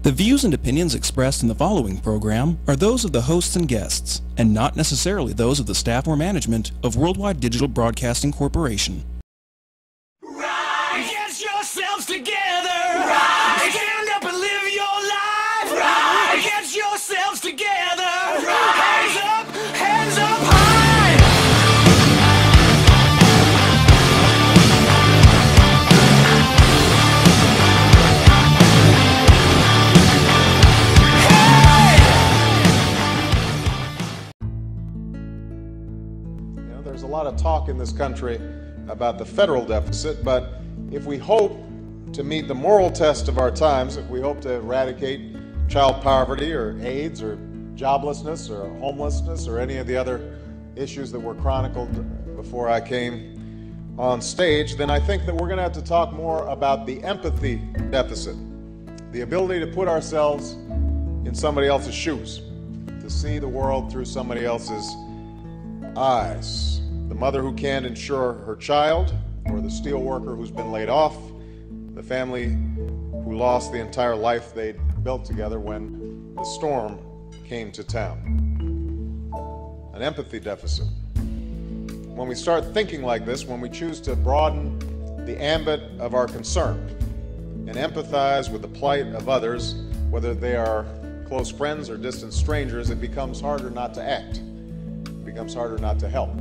The views and opinions expressed in the following program are those of the hosts and guests, and not necessarily those of the staff or management of Worldwide Digital Broadcasting Corporation. Rise! Get yourselves together! Rise! Stand up and live your life! Rise! Get yourselves together! Rise! Hands up high! There's a lot of talk in this country about the federal deficit, but if we hope to meet the moral test of our times, if we hope to eradicate child poverty or AIDS or joblessness or homelessness or any of the other issues that were chronicled before I came on stage, then I think that we're going to have to talk more about the empathy deficit, the ability to put ourselves in somebody else's shoes, to see the world through somebody else's eyes. The mother who can't insure her child, or the steel worker who's been laid off, the family who lost the entire life they'd built together when the storm came to town. An empathy deficit. When we start thinking like this, when we choose to broaden the ambit of our concern and empathize with the plight of others, whether they are close friends or distant strangers, it becomes harder not to act. It becomes harder not to help.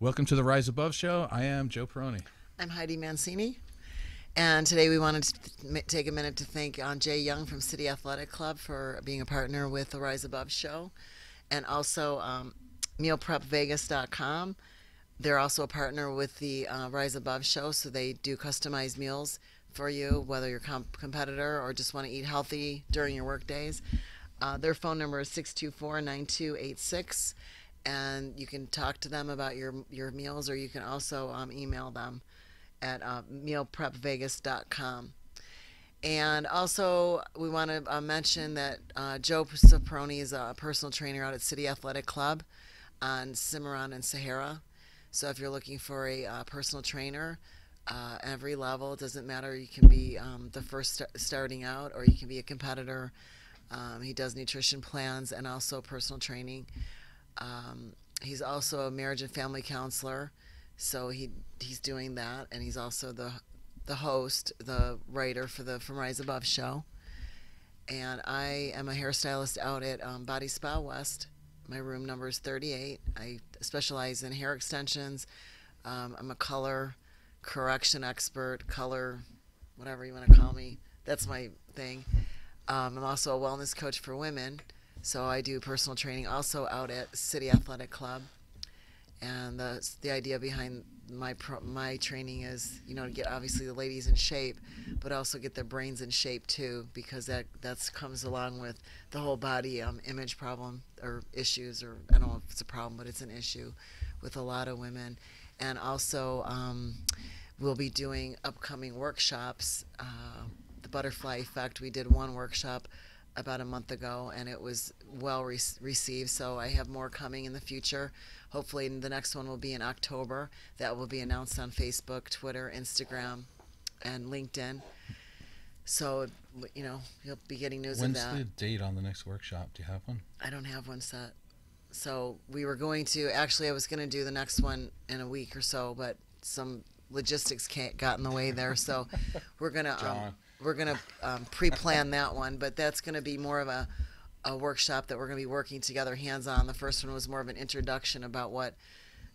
Welcome to the Rise Above Show. I am Joe Perroni. I'm Heidi Mancini. And today we wanted to take a minute to thank Jay Young from City Athletic Club for being a partner with the Rise Above Show. And also mealprepvegas.com. They're also a partner with the Rise Above Show, so they do customized meals for you, whether you're a competitor or just want to eat healthy during your work days. Their phone number is 624-9286. And you can talk to them about your meals, or you can also email them at mealprepvegas.com. And also, we want to mention that Joe Perroni is a personal trainer out at City Athletic Club on Cimarron and Sahara. So if you're looking for a personal trainer, every level, it doesn't matter. You can be the first starting out, or you can be a competitor. He does nutrition plans and also personal training. He's also a marriage and family counselor, so he's doing that, and he's also the host, the writer for the From Rise Above show. And I am a hairstylist out at Body Spa West. My room number is 38. I specialize in hair extensions. I'm a color correction expert, color, whatever you want to call me. That's my thing. I'm also a wellness coach for women. So I do personal training also out at City Athletic Club, and the idea behind my training is, to get obviously the ladies in shape, but also get their brains in shape too, because that comes along with the whole body image problem or issues, or I don't know if it's a problem, but it's an issue with a lot of women. And also we'll be doing upcoming workshops. The Butterfly Effect, we did one workshop about a month ago, and it was well received, so I have more coming in the future. Hopefully the next one will be in October. That will be announced on Facebook, Twitter, Instagram, and LinkedIn. So, you'll be getting news of that. When's the date on the next workshop? Do you have one? I don't have one set. So we were going to, actually I was going to do the next one in a week or so, but some logistics got in the way there, so we're going to pre-plan that one, but that's going to be more of a workshop that we're going to be working together hands-on. The first one was more of an introduction about what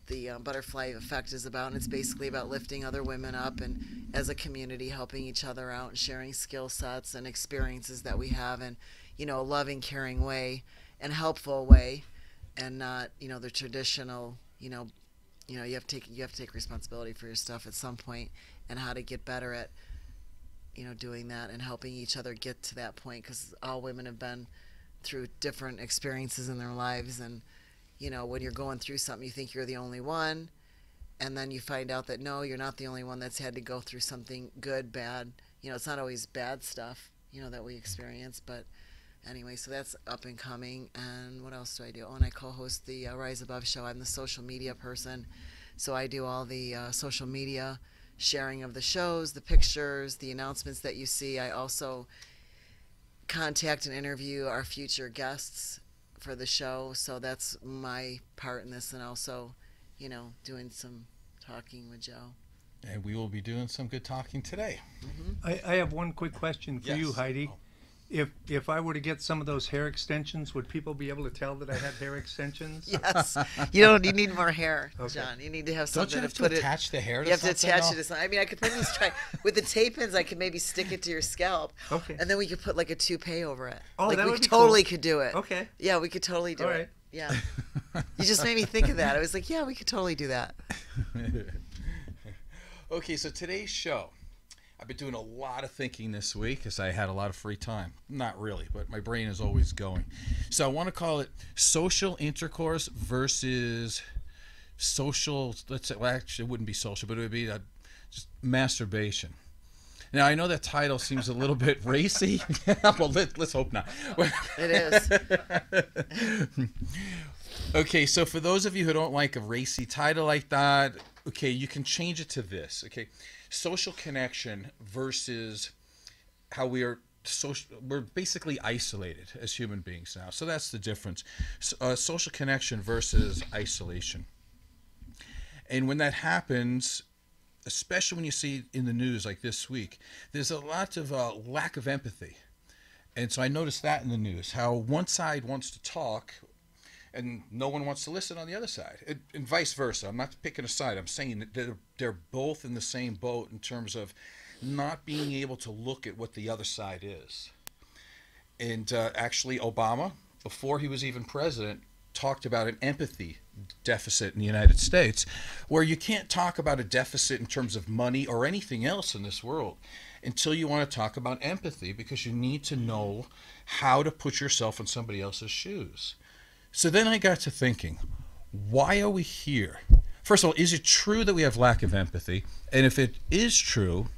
the Butterfly Effect is about, and it's basically about lifting other women up and as a community helping each other out and sharing skill sets and experiences that we have in, a loving, caring way and helpful way, and not, the traditional, you have to take responsibility for your stuff at some point, and how to get better at doing that and helping each other get to that point, because all women have been through different experiences in their lives, and when you're going through something, you think you're the only one, and then you find out that no, you're not the only one that's had to go through something good, bad. It's not always bad stuff that we experience, but anyway, so that's up and coming. And what else do I do? Oh, and I co-host the Rise Above show. I'm the social media person, so I do all the social media sharing of the shows, the pictures, the announcements that you see. I also contact and interview our future guests for the show, so that's my part in this, and also, doing some talking with Joe. And we will be doing some good talking today. Mm-hmm. I have one quick question for you, Heidi. Oh. If I were to get some of those hair extensions, would people be able to tell that I had hair extensions? Yes. You need more hair, okay. John. You need to have something to put it. Attach the hair to something? You have to attach it to something. I mean, I could maybe try with the tape-ins. I could maybe stick it to your scalp. Okay. And then we could put like a toupee over it. Oh, like that we would be totally cool. could do it. Okay. Yeah, we could totally do All it. Right. Yeah. You just made me think of that. I was like, yeah, we could totally do that. Okay, so today's show. I've been doing a lot of thinking this week because I had a lot of free time. Not really, but my brain is always going. So I want to call it social intercourse versus social, actually it wouldn't be social, but it would be just masturbation. Now, I know that title seems a little bit racy. Well, let's hope not. It is. Okay, so for those of you who don't like a racy title like that, okay, you can change it to this, okay? Social connection versus how we're basically isolated as human beings now. So that's the difference. Social connection versus isolation. And when that happens, especially when you see in the news like this week, there's a lot of lack of empathy. And so I noticed that in the news, how one side wants to talk, and no one wants to listen on the other side, and vice versa. I'm not picking a side. I'm saying that they're both in the same boat in terms of not being able to look at what the other side is. And actually, Obama, before he was even president, talked about an empathy deficit in the United States, where you can't talk about a deficit in terms of money or anything else in this world until you want to talk about empathy, because you need to know how to put yourself in somebody else's shoes. So then I got to thinking, why are we here? First of all, is it true that we have lack of empathy? And if it is true,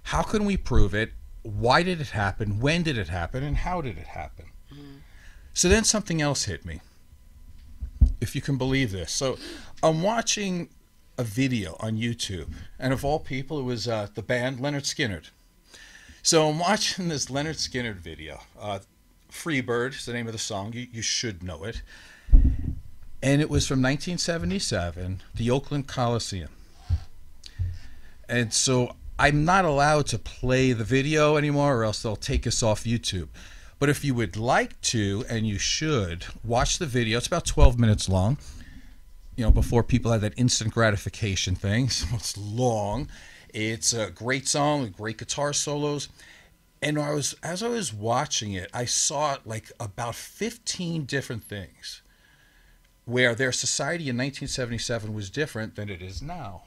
how can we prove it? Why did it happen? When did it happen? And how did it happen? So then something else hit me, if you can believe this. So I'm watching a video on YouTube, and of all people, it was the band Leonard Skinner. So I'm watching this Leonard Skinner video. Freebird is the name of the song. You should know it. And it was from 1977, the Oakland Coliseum. And so I'm not allowed to play the video anymore, or else they'll take us off YouTube. But if you would like to, and you should, watch the video. It's about 12 minutes long. You know, before people have that instant gratification thing. So it's long. It's a great song with great guitar solos. And as I was watching it, I saw like about 15 different things where their society in 1977 was different than it is now.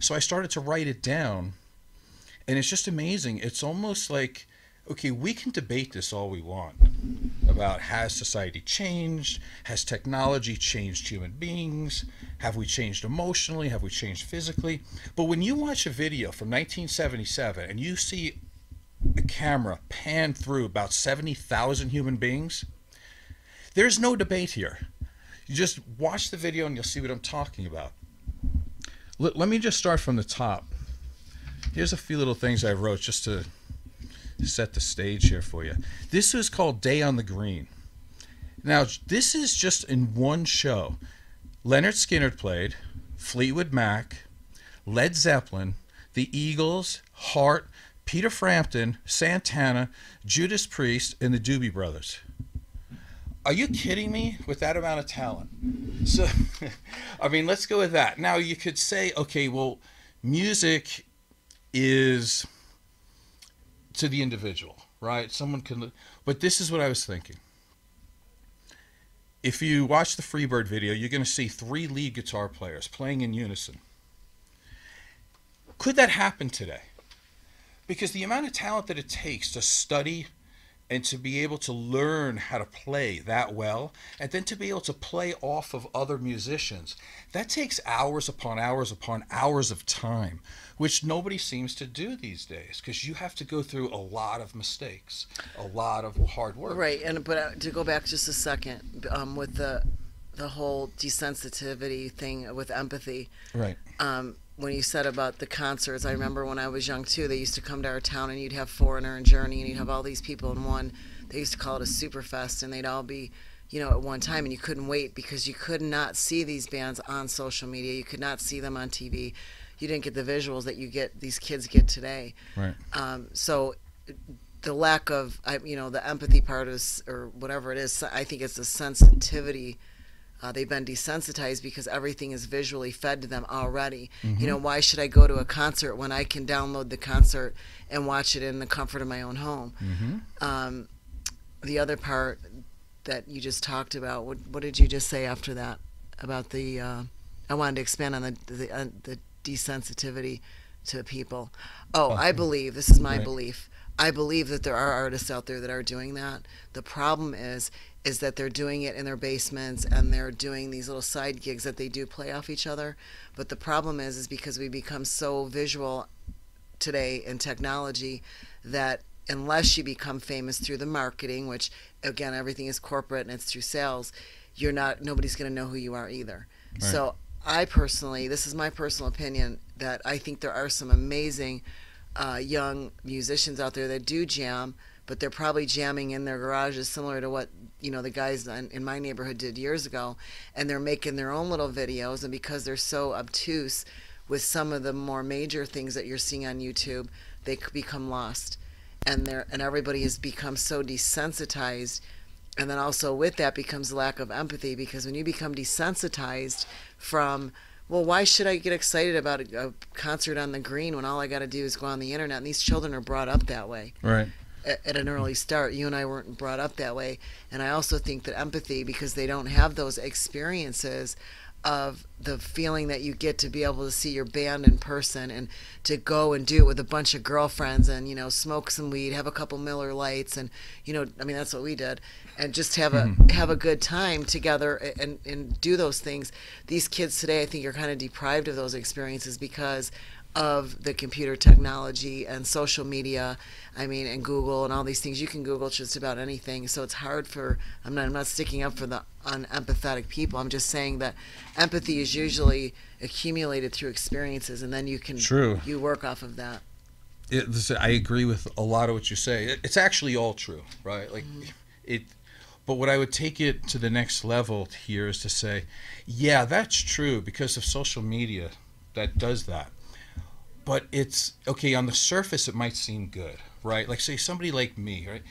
So I started to write it down, and it's just amazing. It's almost like, okay, we can debate this all we want about, has society changed? Has technology changed human beings? Have we changed emotionally? Have we changed physically? But when you watch a video from 1977 and you see a camera pan through about 70,000 human beings, there's no debate here. You just watch the video and you'll see what I'm talking about. Let me just start from the top. Here's a few little things I wrote just to set the stage here for you. This is called Day on the Green. Now, this is just in one show. Leonard Skinner played, Fleetwood Mac, Led Zeppelin, the Eagles, Heart, Peter Frampton, Santana, Judas Priest, and the Doobie Brothers. Are you kidding me with that amount of talent? So, I mean, let's go with that. Now, you could say, okay, well, music is to the individual, right? Someone can, but this is what I was thinking. If you watch the Freebird video, you're going to see 3 lead guitar players playing in unison. Could that happen today? Because the amount of talent that it takes to study and to be able to learn how to play that well, and then to be able to play off of other musicians, that takes hours upon hours upon hours of time, which nobody seems to do these days, because you have to go through a lot of mistakes, a lot of hard work. Right, but to go back just a second, with the whole desensitivity thing with empathy. Right. When you said about the concerts, I remember when I was young too, they used to come to our town and you'd have Foreigner and Journey and you'd have all these people in one. They used to call it a Superfest, and they'd all be, you know, at one time, and you couldn't wait because you could not see these bands on social media. You could not see them on TV. You didn't get the visuals that these kids get today. Right. So the lack of, the empathy part is, or whatever it is, I think it's a sensitivity. They've been desensitized because everything is visually fed to them already. Mm-hmm. You know, why should I go to a concert when I can download the concert and watch it in the comfort of my own home? Mm-hmm. The other part that you just talked about, what did you just say after that about the? I wanted to expand on the desensitivity to people. I believe, this is my belief. I believe that there are artists out there that are doing that. The problem is that they're doing it in their basements, and they're doing these little side gigs that they do play off each other. But the problem is because we become so visual today in technology that unless you become famous through the marketing, which again, everything is corporate and it's through sales, nobody's going to know who you are either. Right. So I personally, this is my personal opinion, that I think there are some amazing young musicians out there that do jam, but they're probably jamming in their garages, similar to what the guys in my neighborhood did years ago, and they're making their own little videos. And because they're so obtuse with some of the more major things that you're seeing on YouTube, they become lost, and everybody has become so desensitized And then also with that becomes lack of empathy, because when you become desensitized from, well, why should I get excited about a concert on the green when all I got to do is go on the internet? And these children are brought up that way. Right. At an early start. You and I weren't brought up that way. And I also think that empathy, because they don't have those experiences of the feeling that you get to be able to see your band in person and to go and do it with a bunch of girlfriends and, you know, smoke some weed, have a couple Miller Lights, and, you know, I mean, that's what we did, and just have a good time together and do those things. These kids today, I think, are kind of deprived of those experiences because of the computer technology and social media, I mean, and Google and all these things. You can Google just about anything, so it's hard for, I'm not sticking up for the unempathetic people. I'm just saying that empathy is usually accumulated through experiences, and then you can you work off of that. I agree with a lot of what you say. It's actually all true, right? Like it. But what I would take it to the next level here is to say, yeah, that's true because of social media that does that. But it's, okay, on the surface it might seem good, right? Like, say, somebody like me, right,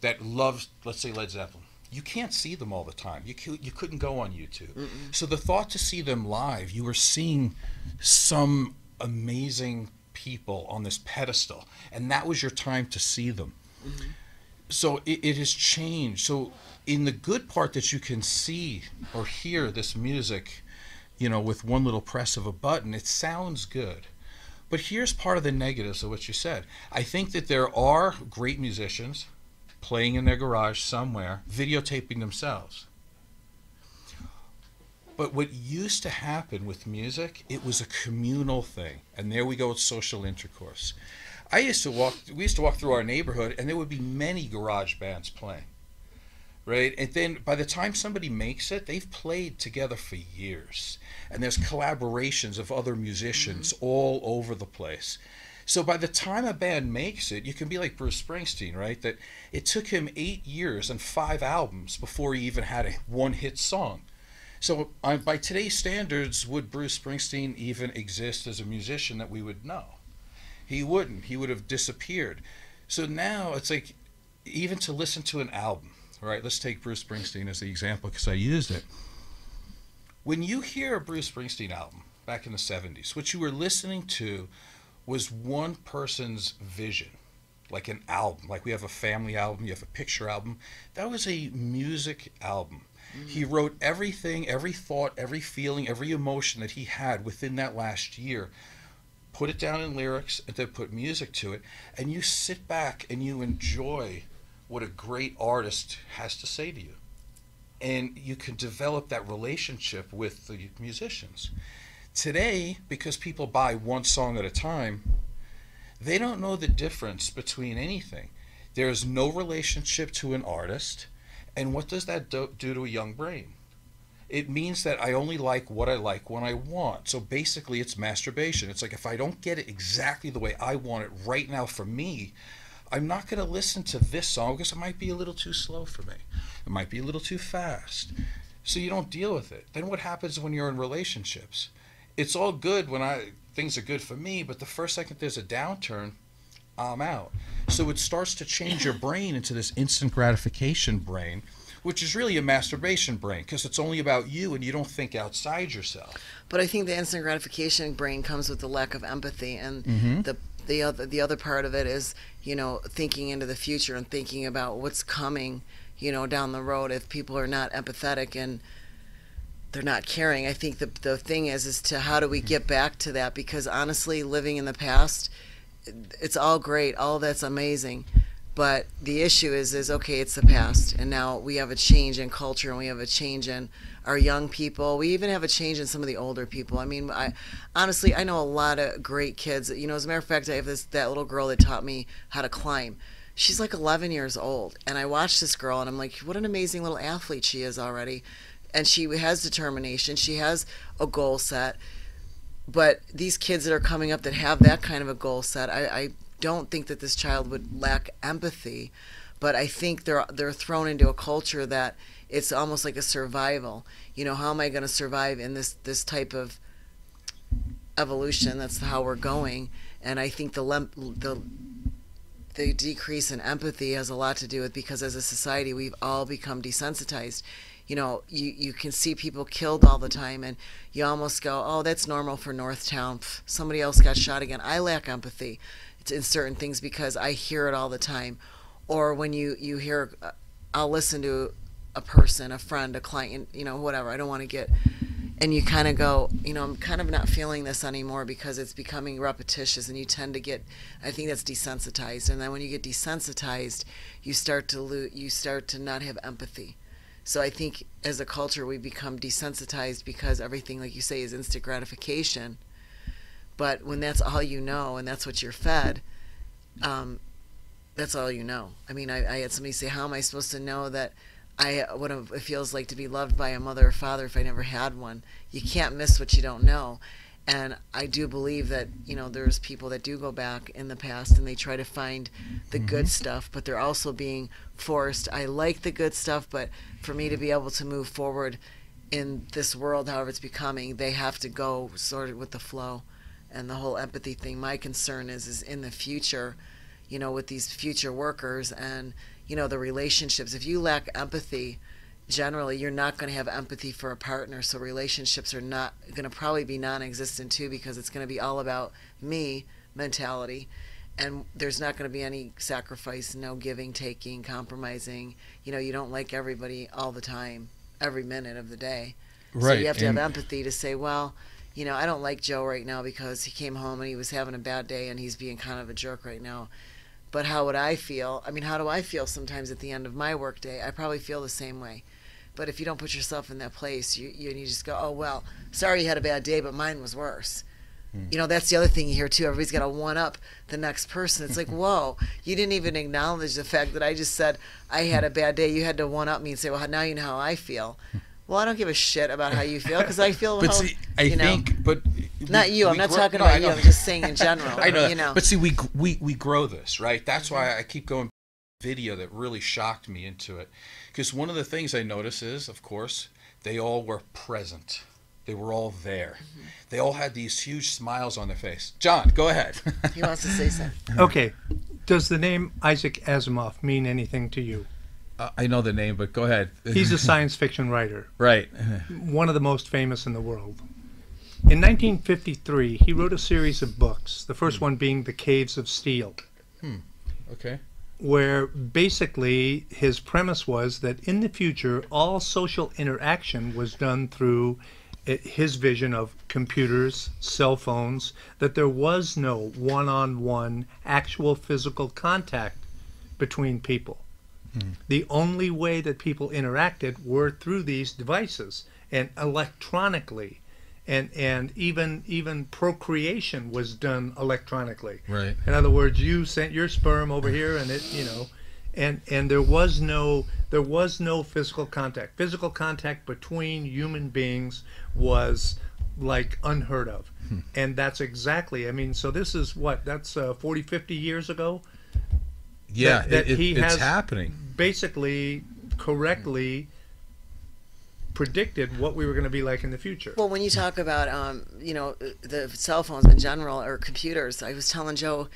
that loves, let's say, Led Zeppelin. You can't see them all the time. You couldn't go on YouTube. So the thought to see them live, you were seeing some amazing people on this pedestal, and that was your time to see them. So it has changed. So in the good part that you can see or hear this music, you know, with one little press of a button, it sounds good. But here's part of the negatives of what you said. I think that there are great musicians playing in their garage somewhere, videotaping themselves. But what used to happen with music, it was a communal thing. And there we go with social intercourse. We used to walk through our neighborhood, and there would be many garage bands playing. Right? And then by the time somebody makes it, they've played together for years. And there's collaborations of other musicians all over the place. So by the time a band makes it, you can be like Bruce Springsteen, right? That it took him 8 years and 5 albums before he even had a one-hit song. So by today's standards, would Bruce Springsteen even exist as a musician that we would know? He wouldn't. He would have disappeared. So now it's like, even to listen to an album, right? Let's take Bruce Springsteen as the example because I used it. When you hear a Bruce Springsteen album back in the 70s, what you were listening to was one person's vision, like an album. Like we have a family album, you have a picture album. That was a music album. He wrote everything, every thought, every feeling, every emotion that he had within that last year, put it down in lyrics, and then put music to it, and you sit back and you enjoy what a great artist has to say to you. And you can develop that relationship with the musicians. Today, because people buy one song at a time, they don't know the difference between anything. There is no relationship to an artist. And what does that do to a young brain? It means that I only like what I like when I want. So basically it's masturbation. It's like if I don't get it exactly the way I want it right now for me, I'm not going to listen to this song because it might be a little too slow for me. It might be a little too fast. So you don't deal with it. Then what happens when you're in relationships? It's all good when things are good for me, but the first second there's a downturn, I'm out. So it starts to change your brain into this instant gratification brain, which is really a masturbation brain because it's only about you and you don't think outside yourself. But I think the instant gratification brain comes with the lack of empathy, and the other part of it is, you know, thinking into the future and thinking about what's coming, you know, down the road if people are not empathetic and they're not caring. I think the thing is to how do we get back to that? Because honestly, living in the past, it's all great, all that's amazing, but the issue is okay, it's the past, and now we have a change in culture, and we have a change in our young people. We even have a change in some of the older people. I mean, honestly, I know a lot of great kids. You know, as a matter of fact, I have that little girl that taught me how to climb. She's like 11 years old, and I watched this girl, and I'm like, what an amazing little athlete she is already, and she has determination. She has a goal set. But these kids that are coming up that have that kind of a goal set, I don't think that this child would lack empathy, but I think they're thrown into a culture that it's almost like a survival. You know, how am I going to survive in this type of evolution? That's how we're going. And I think the the decrease in empathy has a lot to do with, because as a society we've all become desensitized. You know, you can see people killed all the time, and you almost go, oh, that's normal for Northtown. Pff, somebody else got shot again. I lack empathy in certain things because I hear it all the time. Or when you hear, I'll listen to a person, a friend, a client, you know, whatever. I don't want to get, and you kind of go, you know, I'm kind of not feeling this anymore because it's becoming repetitious, and you tend to get, I think that's desensitized. And then when you get desensitized, you start to not have empathy. So I think as a culture we become desensitized because everything, like you say, is instant gratification. But when that's all you know and that's what you're fed, that's all you know. I mean, I had somebody say, how am I supposed to know that what it feels like to be loved by a mother or father if I never had one? You can't miss what you don't know. And I do believe that, you know, there's people that do go back in the past and they try to find the good stuff, but they're also being forced. I like the good stuff, but for me to be able to move forward in this world, however it's becoming, they have to go sort of with the flow. And the whole empathy thing, my concern is in the future, you know, with these future workers and, you know, the relationships. If you lack empathy, generally you're not going to have empathy for a partner, so relationships are not going to probably be non-existent too, because it's going to be all about me mentality, and there's not going to be any sacrifice, no giving, taking, compromising. You know, you don't like everybody all the time, every minute of the day. Right. So you have to have empathy to say, well, you know, I don't like Joe right now because he came home and he was having a bad day and he's being kind of a jerk right now. But how would I feel? I mean, how do I feel sometimes at the end of my work day? I probably feel the same way. But if you don't put yourself in that place, you just go, oh, well, sorry you had a bad day, but mine was worse. You know, that's the other thing you hear, too. Everybody's got to one-up the next person. It's like, whoa, you didn't even acknowledge the fact that I just said I had a bad day. You had to one-up me and say, well, now you know how I feel. Well, I don't give a shit about how you feel, because I feel but how, see, I think, but not you. I'm not talking about you. I'm just saying in general. I know that. You know. But see, we grow this, right? That's why I keep going. Video that really shocked me into it, because one of the things I notice is, of course, they all were present. They were all there. They all had these huge smiles on their face. John, go ahead. He wants to say something. Okay. Does the name Isaac Asimov mean anything to you? I know the name, but go ahead. He's a science fiction writer. Right. One of the most famous in the world. In 1953, he wrote a series of books, the first one being The Caves of Steel. Okay. Where basically his premise was that in the future, all social interaction was done through his vision of computers, cell phones, that there was no one-on-one actual physical contact between people. The only way that people interacted were through these devices and electronically. And even procreation was done electronically. Right. In other words, you sent your sperm over here, and it, you know, and there was no physical contact. Physical contact between human beings was like unheard of. And that's exactly, I mean, so this is what, that's 40, 50 years ago? Yeah, it's happening. Basically, correctly predicted what we were going to be like in the future. Well, when you talk about, you know, the cell phones in general or computers, I was telling Joe,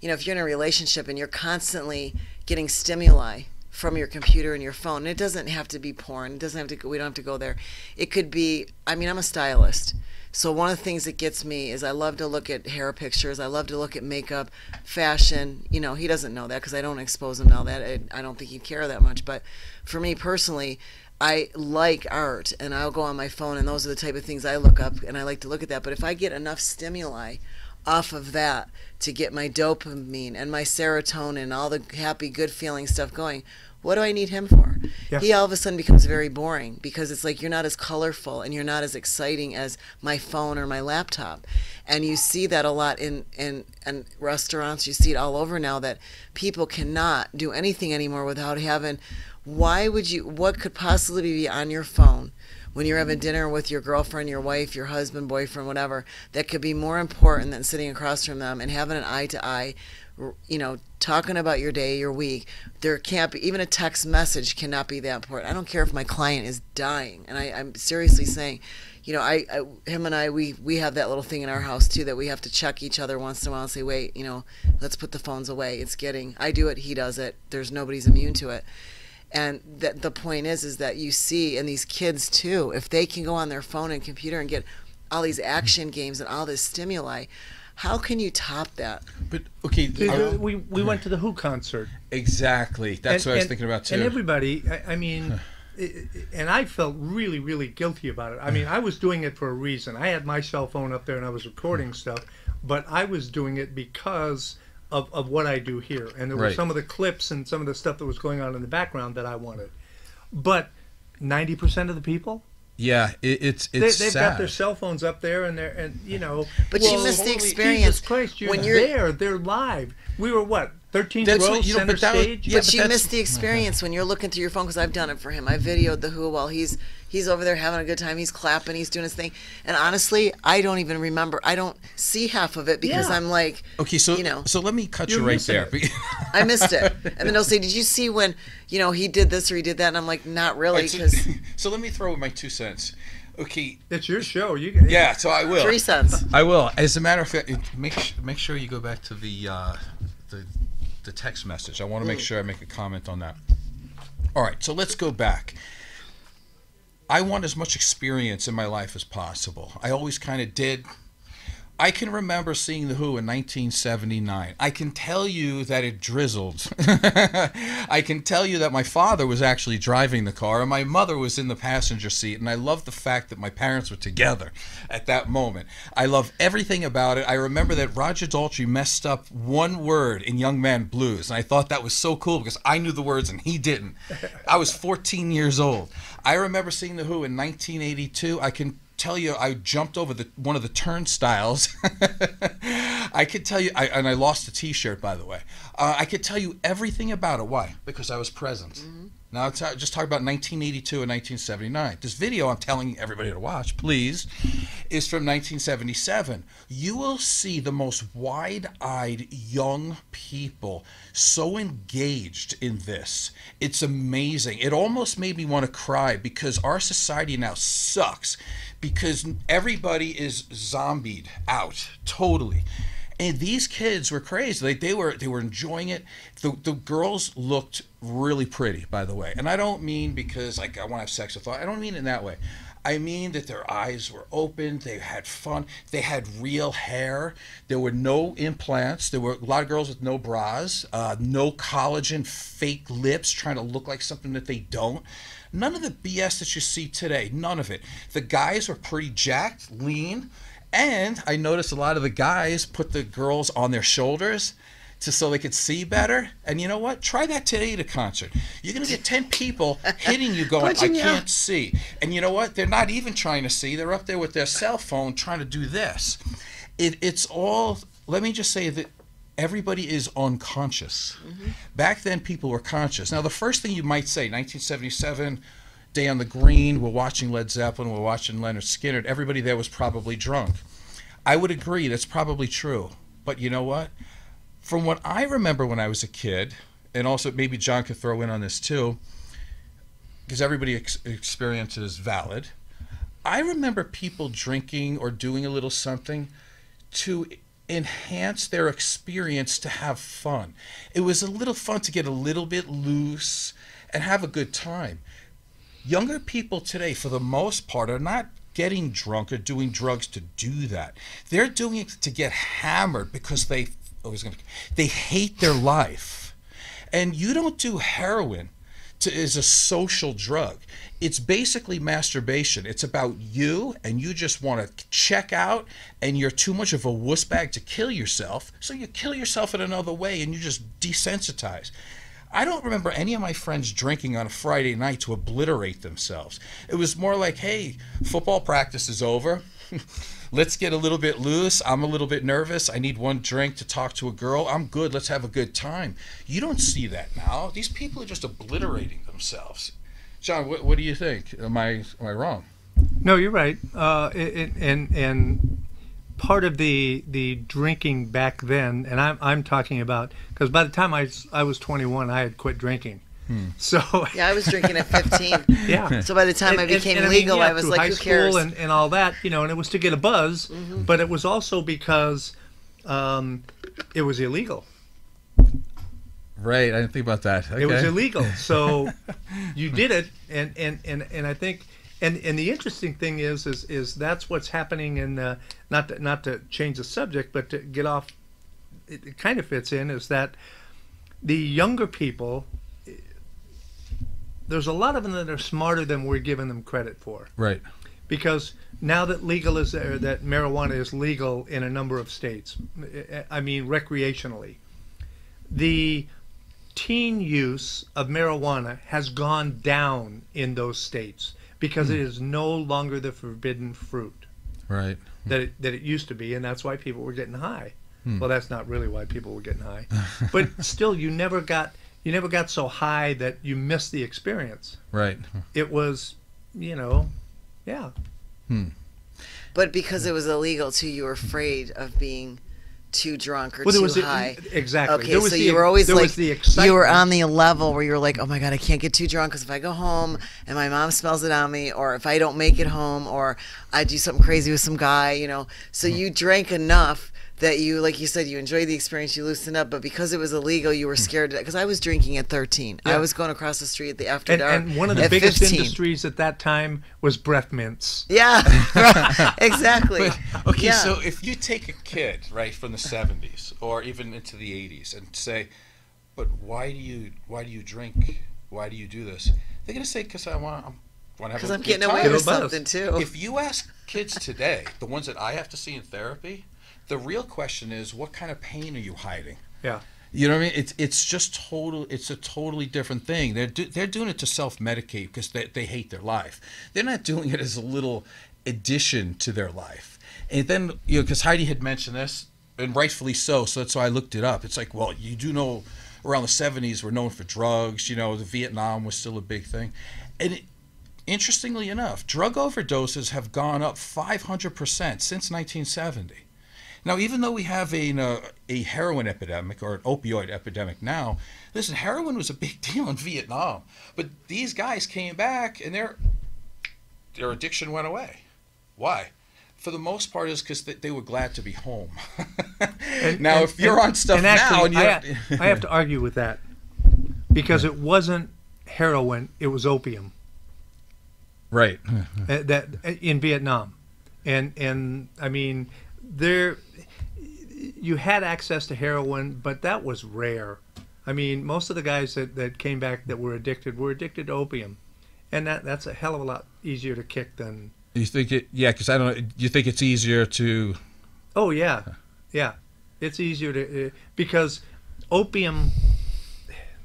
you know, if you're in a relationship and you're constantly getting stimuli from your computer and your phone, and it doesn't have to be porn. It doesn't have to. We don't have to go there. It could be. I mean, I'm a stylist, so one of the things that gets me is I love to look at hair pictures. I love to look at makeup, fashion. You know, he doesn't know that because I don't expose him to all that. I don't think he'd care that much. But for me personally, I like art, and I'll go on my phone, and those are the type of things I look up, and I like to look at that. But if I get enough stimuli off of that to get my dopamine and my serotonin and all the happy, good feeling stuff going, what do I need him for? Yeah. He all of a sudden becomes very boring because it's like you're not as colorful and you're not as exciting as my phone or my laptop. And you see that a lot in restaurants. You see it all over now that people cannot do anything anymore without having, what could possibly be on your phone when you're having dinner with your girlfriend, your wife, your husband, boyfriend, whatever, that could be more important than sitting across from them and having an eye-to-eye, talking about your day, your week. There can't be, even a text message cannot be that important. I don't care if my client is dying, and I'm seriously saying, him and I, we have that little thing in our house too, that we have to check each other once in a while and say, wait, let's put the phones away. I do it, he does it. Nobody's immune to it. And the point is that you see, and these kids too, if they can go on their phone and computer and get all these action games and all this stimuli, how can you top that? But okay, we went to the Who concert. Exactly. That's what I was thinking about too. And everybody, I mean, and I felt really, really guilty about it. I mean, I was doing it for a reason. I had my cell phone up there and I was recording stuff, but I was doing it because of what I do here. And there were some of the clips and some of the stuff that was going on in the background that I wanted. But 90% of the people, yeah, it's they've sad. got their cell phones up there and But you missed the experience. Jesus Christ, when they're live. We were what? 13th row, center stage. But you missed the experience when you're looking through your phone, because I've done it for him. I videoed the Who while he's over there having a good time. He's clapping, he's doing his thing. And honestly, I don't even remember. I don't see half of it because I'm like, okay, so let me cut you right there. I missed it. And then they'll say, did you see when, he did this or he did that? And I'm like, not really. So let me throw in my 2 cents. Okay. It's your show. Yeah, so I will. 3 cents. I will. As a matter of fact, make sure you go back to the text message. I want to make sure I make a comment on that. All right, so let's go back. I want as much experience in my life as possible. I always kind of did. I can remember seeing The Who in 1979. I can tell you that it drizzled. I can tell you that my father was actually driving the car and my mother was in the passenger seat, and I love the fact that my parents were together at that moment. I love everything about it. I remember that Roger Daltrey messed up one word in Young Man Blues, and I thought that was so cool because I knew the words and he didn't. I was 14 years old. I remember seeing The Who in 1982. I can tell you I jumped over one of the turnstiles. I could tell you, and I lost a t-shirt, by the way. I could tell you everything about it. Why? Because I was present. Now, just talk about 1982 and 1979. This video I'm telling everybody to watch, please, is from 1977. You will see the most wide-eyed young people so engaged in this. It's amazing. It almost made me want to cry because our society now sucks because everybody is zombied out totally. And these kids were crazy. Like they were enjoying it. The girls looked really pretty, by the way. And I don't mean because like I want to have sex with them. I don't mean it in that way. I mean that their eyes were open. They had fun. They had real hair. There were no implants. There were a lot of girls with no bras, no collagen, fake lips, trying to look like something that they don't. None of the BS that you see today. None of it. The guys were pretty jacked, lean. And I noticed a lot of the guys put the girls on their shoulders so they could see better. And you know what? Try that today at a concert. You're going to get 10 people hitting you going, I can't see. And you know what? They're not even trying to see. They're up there with their cell phone trying to do this. It's all, let me just say that everybody is unconscious. Back then, people were conscious. Now, the first thing you might say, 1977, Day on the Green, we're watching Led Zeppelin, we're watching Leonard Skinner, everybody there was probably drunk. I would agree, that's probably true. But you know what? From what I remember when I was a kid, and also maybe John could throw in on this too, because everybody experience is valid, I remember people drinking or doing a little something to enhance their experience to have fun. It was a little fun to get a little bit loose and have a good time. Younger people today, for the most part, are not getting drunk or doing drugs to do that. They're doing it to get hammered because they hate their life. And you don't do heroin as a social drug. It's basically masturbation. It's about you, and you just want to check out, and you're too much of a wuss bag to kill yourself, so you kill yourself in another way, and you just desensitize. I don't remember any of my friends drinking on a Friday night to obliterate themselves. It was more like, hey, football practice is over. Let's get a little bit loose. I'm a little bit nervous. I need one drink to talk to a girl. I'm good. Let's have a good time. You don't see that now. These people are just obliterating themselves. John, what do you think? Am I wrong? No, you're right. And part of the drinking back then, and I'm talking about, because by the time I was 21, I had quit drinking. So Yeah, I was drinking at 15. yeah. So by the time I became legal, I was through like, high who cares? school and all that, and it was to get a buzz, but it was also because it was illegal. Right, I didn't think about that. Okay. It was illegal, so you did it, and I think, and the interesting thing is that's what's happening in not to change the subject, but to get off, it kind of fits in, is that the younger people, there's a lot of them that are smarter than we're giving them credit for. Right. Because now that that marijuana is legal in a number of states, I mean recreationally, the teen use of marijuana has gone down in those states because it is no longer the forbidden fruit Right. that it used to be, and that's why people were getting high. Well, that's not really why people were getting high, but still, you never got so high that you missed the experience. Right. It was, yeah. But because it was illegal too, you were afraid of being too drunk or Well, there too was high. exactly. Okay, There was so the- you were always there like, was the excitement. you were on the level where you were like, oh my God, I can't get too drunk because if I go home and my mom smells it on me, or if I don't make it home, or I do something crazy with some guy, So you drank enough that you, like you said, you enjoyed the experience, you loosened up, but because it was illegal, you were scared. Because I was drinking at 13. I was going across the street after dark. And one of the at biggest 15. industries at that time was breath mints. Yeah, exactly. But, okay, Yeah. so if you take a kid, right, from the 70s or even into the 80s and say, but why do you drink? Why do you do this? They're going to say, because I want to have Because a I'm good getting time. away with Get a buzz. something too. If you ask kids today, the ones that I have to see in therapy, the real question is, what kind of pain are you hiding? Yeah. You know what I mean? It's just total. It's a totally different thing. They're doing it to self-medicate because they hate their life. They're not doing it as a little addition to their life. And then because Heidi had mentioned this, and rightfully so. So that's why I looked it up. It's like, well, you do know, around the 70s we're known for drugs. The Vietnam was still a big thing, and interestingly enough, drug overdoses have gone up 500% since 1970. Now, even though we have a heroin epidemic or an opioid epidemic now, listen, heroin was a big deal in Vietnam. But these guys came back and their addiction went away. Why? For the most part, is because they were glad to be home. Now, if you're on stuff now, and I have to argue with that because it wasn't heroin; it was opium. Right. That in Vietnam, and I mean you had access to heroin, but that was rare. I mean, most of the guys that came back that were addicted to opium, and that's a hell of a lot easier to kick than. You think it? Yeah, because I don't know. You think it's easier to? Oh yeah, it's easier to because opium,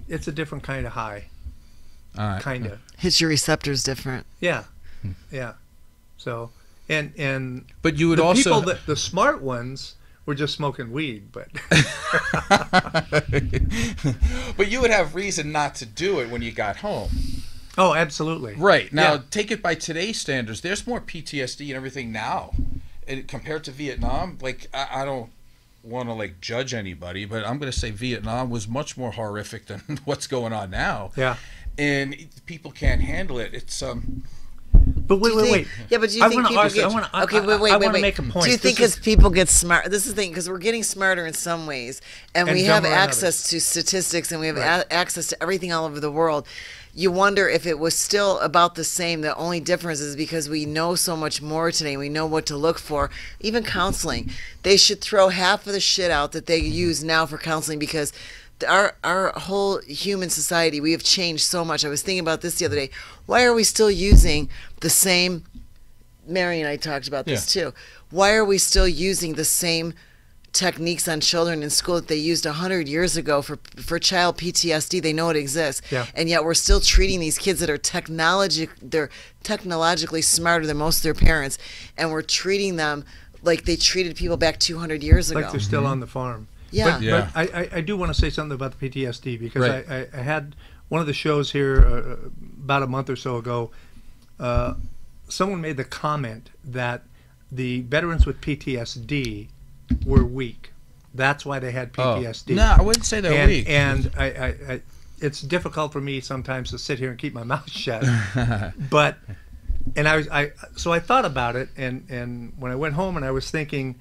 it's a different kind of high. All right. Kind of. Hits your receptors different. Yeah. So and But you would the also people the smart ones were just smoking weed, but but you would have reason not to do it when you got home. oh, absolutely. Right. Now, Yeah. take it by today's standards. There's more PTSD and everything now, compared to Vietnam. Like, I don't want to judge anybody, but I'm going to say Vietnam was much more horrific than what's going on now. Yeah. And people can't handle it. It's But wait. Yeah, but do you I think wanna people ask- get... I wanna- I- okay, I wanna wait. make a point. Do you think This as people get smart... This is the thing, because we're getting smarter in some ways, and we have dumber in access to statistics, and we have access to everything all over the world. You wonder if it was still about the same. The only difference is because we know so much more today. We know what to look for. Even counseling. They should throw half of the shit out that they use now for counseling because... Our whole human society, we have changed so much. I was thinking about this the other day. Why are we still using the same... Mary and I talked about this too. Why are we still using the same techniques on children in school that they used 100 years ago for child PTSD? They know it exists. Yeah. And yet we're still treating these kids that are technologically smarter than most of their parents, and we're treating them like they treated people back 200 years ago. Like they're still on the farm. Yeah. But I do want to say something about the PTSD because Right. I had one of the shows here about a month or so ago. someone made the comment that the veterans with PTSD were weak. That's why they had PTSD. No, I wouldn't say they're weak. And I it's difficult for me sometimes to sit here and keep my mouth shut. But so I thought about it, and when I went home and I was thinking,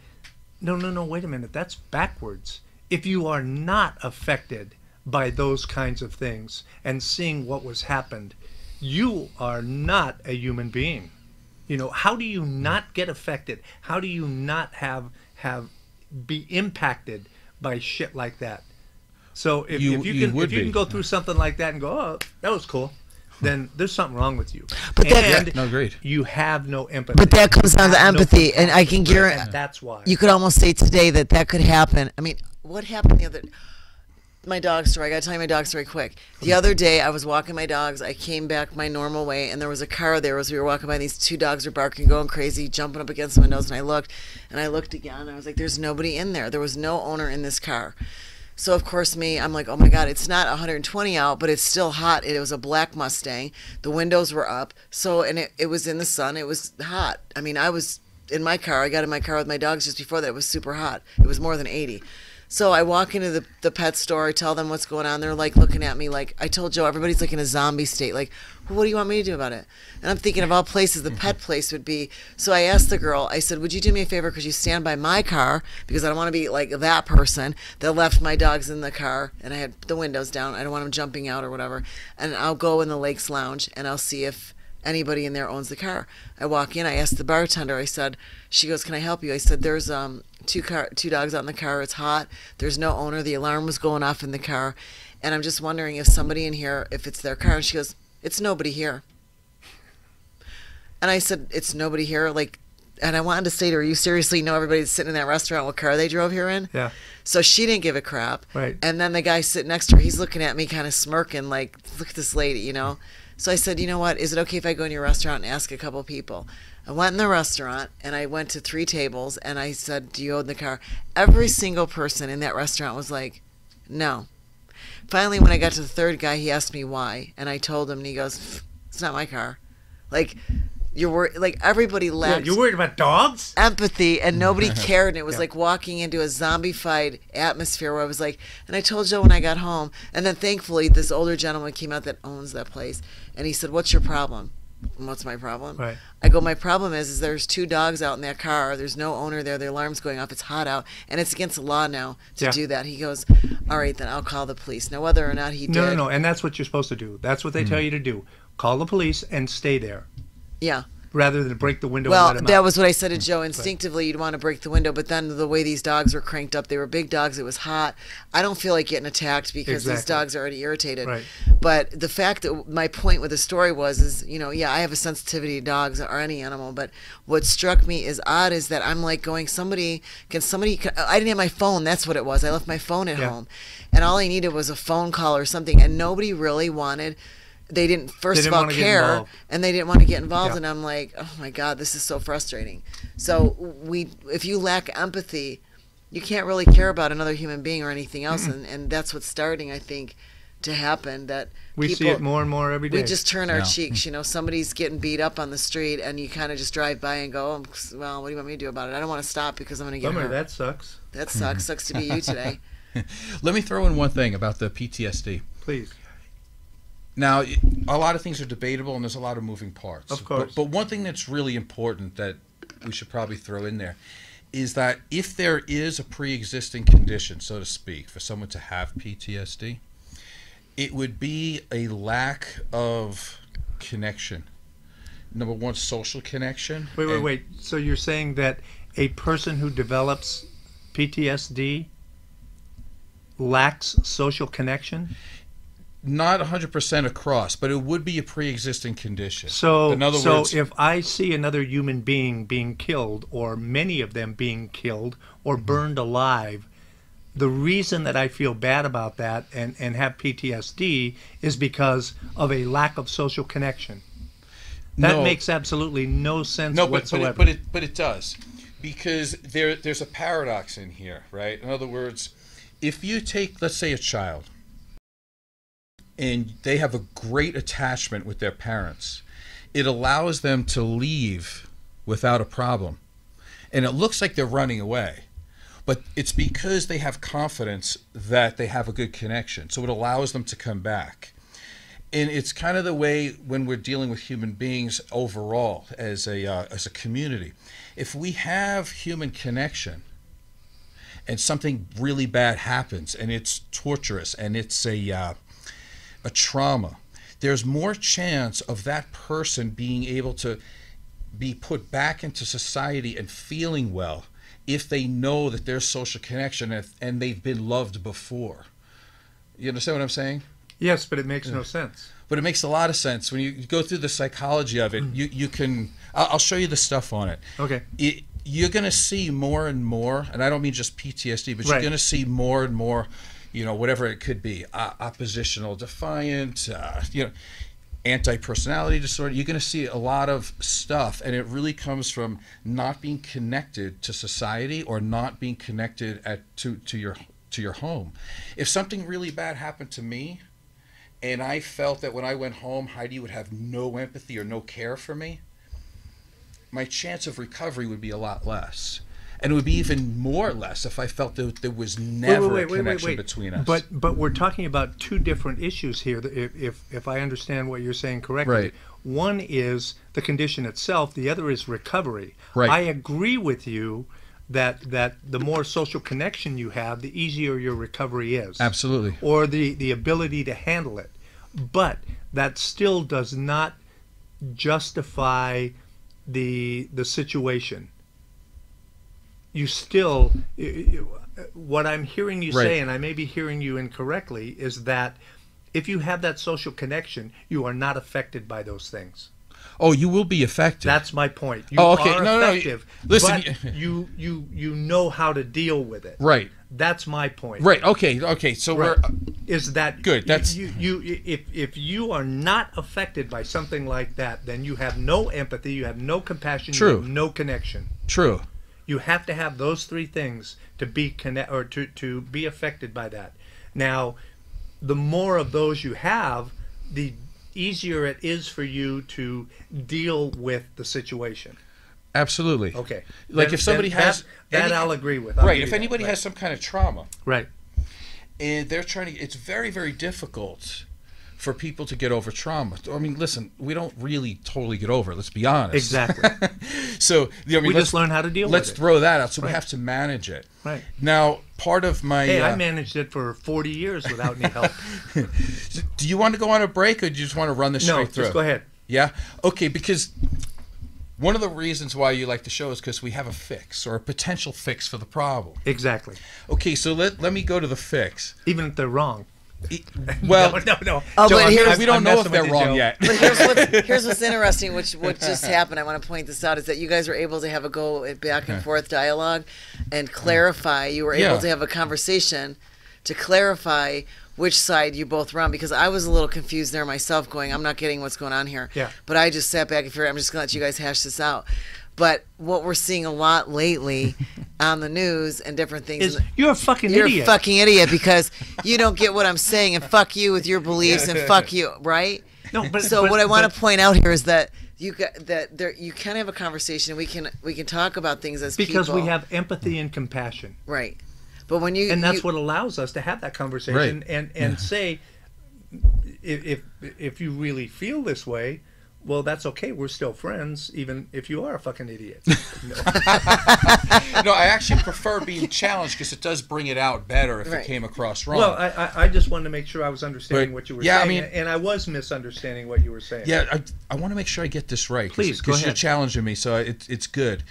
no, wait a minute, that's backwards. If you are not affected by those kinds of things and seeing what was happened, you are not a human being. You know, how do you not get affected? How do you not be impacted by shit like that? So if you can go through something like that and go, oh, that was cool, then there's something wrong with you. But no, great. You have no empathy. But that comes down to empathy, and I can guarantee that's why you could almost say today that could happen. I mean, what happened the other? My dog story. I gotta tell you my dog story quick. The other day, I was walking my dogs. I came back my normal way, and there was a car there as we were walking by. These two dogs were barking, going crazy, jumping up against the windows. And I looked again. And I was like, "There's nobody in there. There was no owner in this car." So of course I'm like, oh my God, it's not 120 out, but it's still hot. It was a black Mustang. The windows were up. So, and it was in the sun. It was hot. I mean, I was in my car. I got in my car with my dogs just before that. It was super hot. It was more than 80. So I walk into the pet store. I tell them what's going on. They're like looking at me like, I told Joe, everybody's like in a zombie state. Like, well, what do you want me to do about it? And I'm thinking of all places the pet place would be. So I asked the girl, I said, would you do me a favor? Could you stand by my car? Because I don't want to be like that person that left my dogs in the car and I had the windows down. I don't want them jumping out or whatever. And I'll go in the Lakes Lounge and I'll see if anybody in there owns the car. I walk in, I asked the bartender, I said, she goes, can I help you? I said, there's two dogs out in the car. It's hot. There's no owner. The alarm was going off in the car. And I'm just wondering if somebody in here, if it's their car. And she goes, it's nobody here. And I said, it's nobody here? Like, and I wanted to say to her, you seriously know everybody that's sitting in that restaurant what car they drove here in? Yeah. So she didn't give a crap. Right. And then the guy sitting next to her, he's looking at me kind of smirking like, look at this lady, you know? So I said, you know what, is it okay if I go in your restaurant and ask a couple people? I went in the restaurant and I went to 3 tables and I said, do you own the car? Every single person in that restaurant was like, no. Finally, when I got to the third guy, he asked me why. And I told him and he goes, it's not my car. Like, you're worried, like everybody lacked you're worried about dogs? empathy and nobody cared. And it was like walking into a zombified atmosphere where I was like, and I told Joe when I got home, and then thankfully this older gentleman came out that owns that place and he said, what's your problem? And what's my problem? Right. I go, my problem is there's 2 dogs out in that car. There's no owner there. The alarm's going off. It's hot out. And it's against the law now to do that. He goes, all right, then I'll call the police. Now, whether or not he did. No. And that's what you're supposed to do. That's what they tell you to do. Call the police and stay there. Yeah. Rather than break the window well, and let them that out. was what I said to Joe. Instinctively, you'd want to break the window, but then the way these dogs were cranked up, they were big dogs. It was hot. I don't feel like getting attacked because these dogs are already irritated. Right. But the fact that my point with the story is, you know, yeah, I have a sensitivity to dogs or any animal, but what struck me as odd is that I'm like going, I didn't have my phone. That's what it was. I left my phone at home, and all I needed was a phone call or something, and nobody really wanted. They didn't care, and they didn't want to get involved. And I'm like, oh my God, this is so frustrating. So if you lack empathy, you can't really care about another human being or anything else. And that's what's starting, I think, to happen. That we see it more and more every day. We just turn our cheeks. You know, somebody's getting beat up on the street, and you kind of just drive by and go, oh, well, what do you want me to do about it? I don't want to stop because I'm going to get hurt. That sucks. That sucks. Sucks to be you today. Let me throw in one thing about the PTSD. Please. Now, a lot of things are debatable, and there's a lot of moving parts. Of course. But one thing that's really important that we should probably throw in there is that if there is a pre-existing condition, so to speak, for someone to have PTSD, it would be a lack of connection. Number one, social connection. Wait. So you're saying that a person who develops PTSD lacks social connection? Not 100% across, but it would be a pre-existing condition. So, in other words, if I see another human being being killed, or many of them being killed or burned alive, the reason that I feel bad about that and have PTSD is because of a lack of social connection. That makes absolutely no sense whatsoever. But it does, because there's a paradox in here, right? In other words, if you take, let's say, a child, and they have a great attachment with their parents, it allows them to leave without a problem. And it looks like they're running away. But it's because they have confidence that they have a good connection. So it allows them to come back. And it's kind of the way when we're dealing with human beings overall as a community. If we have human connection and something really bad happens and it's torturous and it's a trauma, there's more chance of that person being able to be put back into society and feeling well if they know that there's social connection and they've been loved before. You understand what I'm saying? Yes, but it makes no sense. But it makes a lot of sense. When you go through the psychology of it, you can... I'll show you the stuff on it. Okay. You're going to see more and more, and I don't mean just PTSD, but you're going to see more and more, whatever it could be, oppositional, defiant, anti-personality disorder. You're going to see a lot of stuff, and it really comes from not being connected to society or not being connected to your home. If something really bad happened to me, and I felt that when I went home, Heidi would have no empathy or no care for me, my chance of recovery would be a lot less. And it would be even more less if I felt that there was never a connection between us. But we're talking about two different issues here, if I understand what you're saying correctly. Right. One is the condition itself. The other is recovery. Right. I agree with you that the more social connection you have, the easier your recovery is. Absolutely. Or the ability to handle it. But that still does not justify the situation. You still, what I'm hearing you say, and I may be hearing you incorrectly, is that if you have that social connection, you are not affected by those things. Oh, you will be affected. That's my point. You are effective, listen, but you know how to deal with it. Right. That's my point. Right. Okay. So we're is that good? That's if you are not affected by something like that, then you have no empathy, you have no compassion, True. you have no connection. True. You have to have those three things to be to be affected by that. Now, the more of those you have, the easier it is for you to deal with the situation. Absolutely. Okay. Like if somebody has that I'll agree with. Right. If anybody has some kind of trauma, right, and they're trying to, it's very, very difficult for people to get over trauma. I mean, listen, we don't really totally get over it. Let's be honest. Exactly. So we just learn how to deal with it. Let's throw that out. So we have to manage it. Right. Now, part of my I managed it for 40 years without any help. Do you want to go on a break, or do you just want to run this straight through? No, just go ahead. Yeah. Okay. Because one of the reasons why you like the show is because we have a fix or a potential fix for the problem. Exactly. Okay. So let me go to the fix. Even if they're wrong. Well, no. Oh, Joe, but we don't know if they're wrong yet. But here's what's interesting, what just happened. I want to point this out, is that you guys were able to have a go at back and forth dialogue and clarify. You were able to have a conversation to clarify which side you both were on, because I was a little confused there myself, going, I'm not getting what's going on here. Yeah. But I just sat back and figured, I'm just going to let you guys hash this out. But what we're seeing a lot lately on the news and different things is you're a fucking you're idiot. You're a fucking idiot because you don't get what I'm saying, and fuck you with your beliefs, and fuck you, right? No, but what I want to point out here is that you can have a conversation. We can talk about things as because people. we have empathy and compassion. Right. But when that's what allows us to have that conversation and say, if you really feel this way, well, that's okay. We're still friends, even if you are a fucking idiot. No, I actually prefer being challenged because it does bring it out better if it came across wrong. Well, I just wanted to make sure I was understanding what you were saying, I mean, and I was misunderstanding what you were saying. Yeah, I want to make sure I get this right. Please, go ahead. Because you're challenging me, so it's good.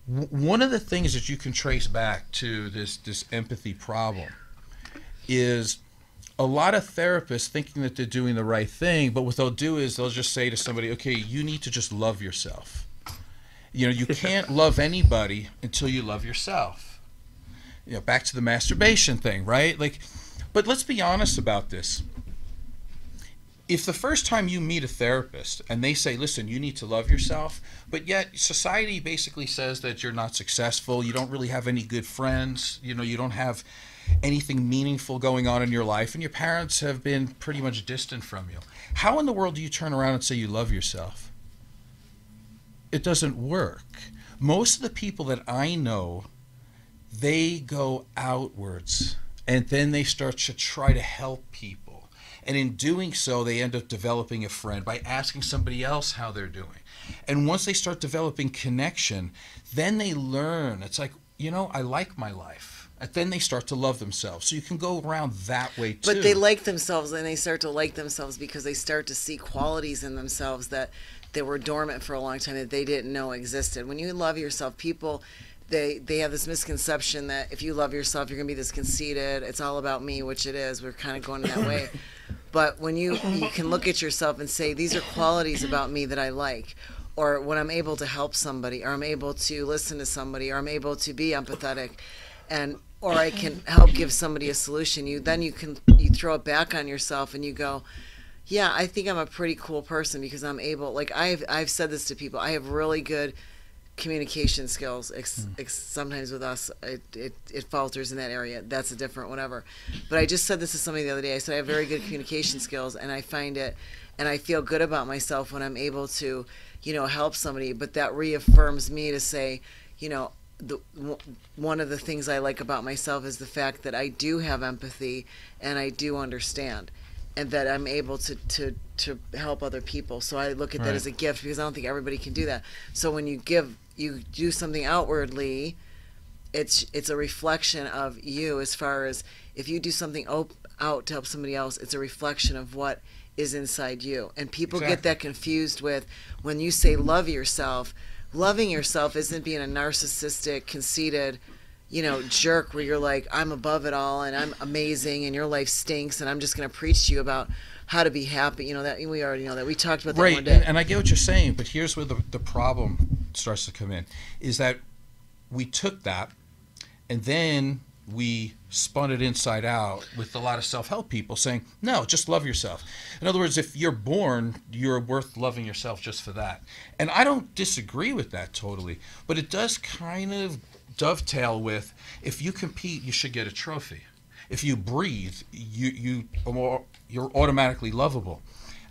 One of the things that you can trace back to this empathy problem is a lot of therapists thinking that they're doing the right thing, but what they'll do is they'll just say to somebody, okay, you need to just love yourself. You can't love anybody until you love yourself. Back to the masturbation thing, right? But let's be honest about this. if the first time you meet a therapist and they say, listen, you need to love yourself, but yet society basically says that you're not successful, you don't really have any good friends, you know, you don't have anything meaningful going on in your life, and your parents have been pretty much distant from you, how in the world do you turn around and say you love yourself? It doesn't work. Most of the people that I know, they go outwards and then they start to try to help people. And in doing so, they end up developing a friend by asking somebody else how they're doing. And once they start developing connection, then they learn. It's like, you know, I like my life. And then they start to love themselves. So you can go around that way too. But they like themselves, and they start to like themselves because they start to see qualities in themselves that were dormant for a long time that they didn't know existed. When you love yourself, people, they have this misconception that if you love yourself, you're going to be this conceited, it's all about me, which it is. We're kind of going in that way. But when you can look at yourself and say, these are qualities about me that I like, or when I'm able to help somebody, or I'm able to listen to somebody, or I'm able to be empathetic, or I can help give somebody a solution, you throw it back on yourself and you go, yeah, I think I'm a pretty cool person because I'm able, like I've said this to people, I have really good communication skills. Sometimes with us, it falters in that area. That's a different whatever. But I just said this to somebody the other day. I said I have very good communication skills, and I find it, and I feel good about myself when I'm able to, you know, help somebody. But that reaffirms me to say, you know, one of the things I like about myself is the fact that I do have empathy and I do understand, and that I'm able to help other people. So I look at that as a gift because I don't think everybody can do that. So when you do something outwardly, it's a reflection of you. As far as if you do something out to help somebody else, it's a reflection of what is inside you. And people get that confused with when you say love yourself. Loving yourself isn't being a narcissistic, conceited, you know, jerk where you're like, I'm above it all and I'm amazing and your life stinks and I'm just going to preach to you about how to be happy. You know, that we already know that. We talked about that one day. And I get what you're saying, but here's where the problem starts to come in, is that we took that and then we spun it inside out with a lot of self-help people saying, no, just love yourself. In other words, if you're born, you're worth loving yourself just for that. And I don't disagree with that totally, but it does kind of dovetail with, if you compete, you should get a trophy. If you breathe, you're automatically lovable.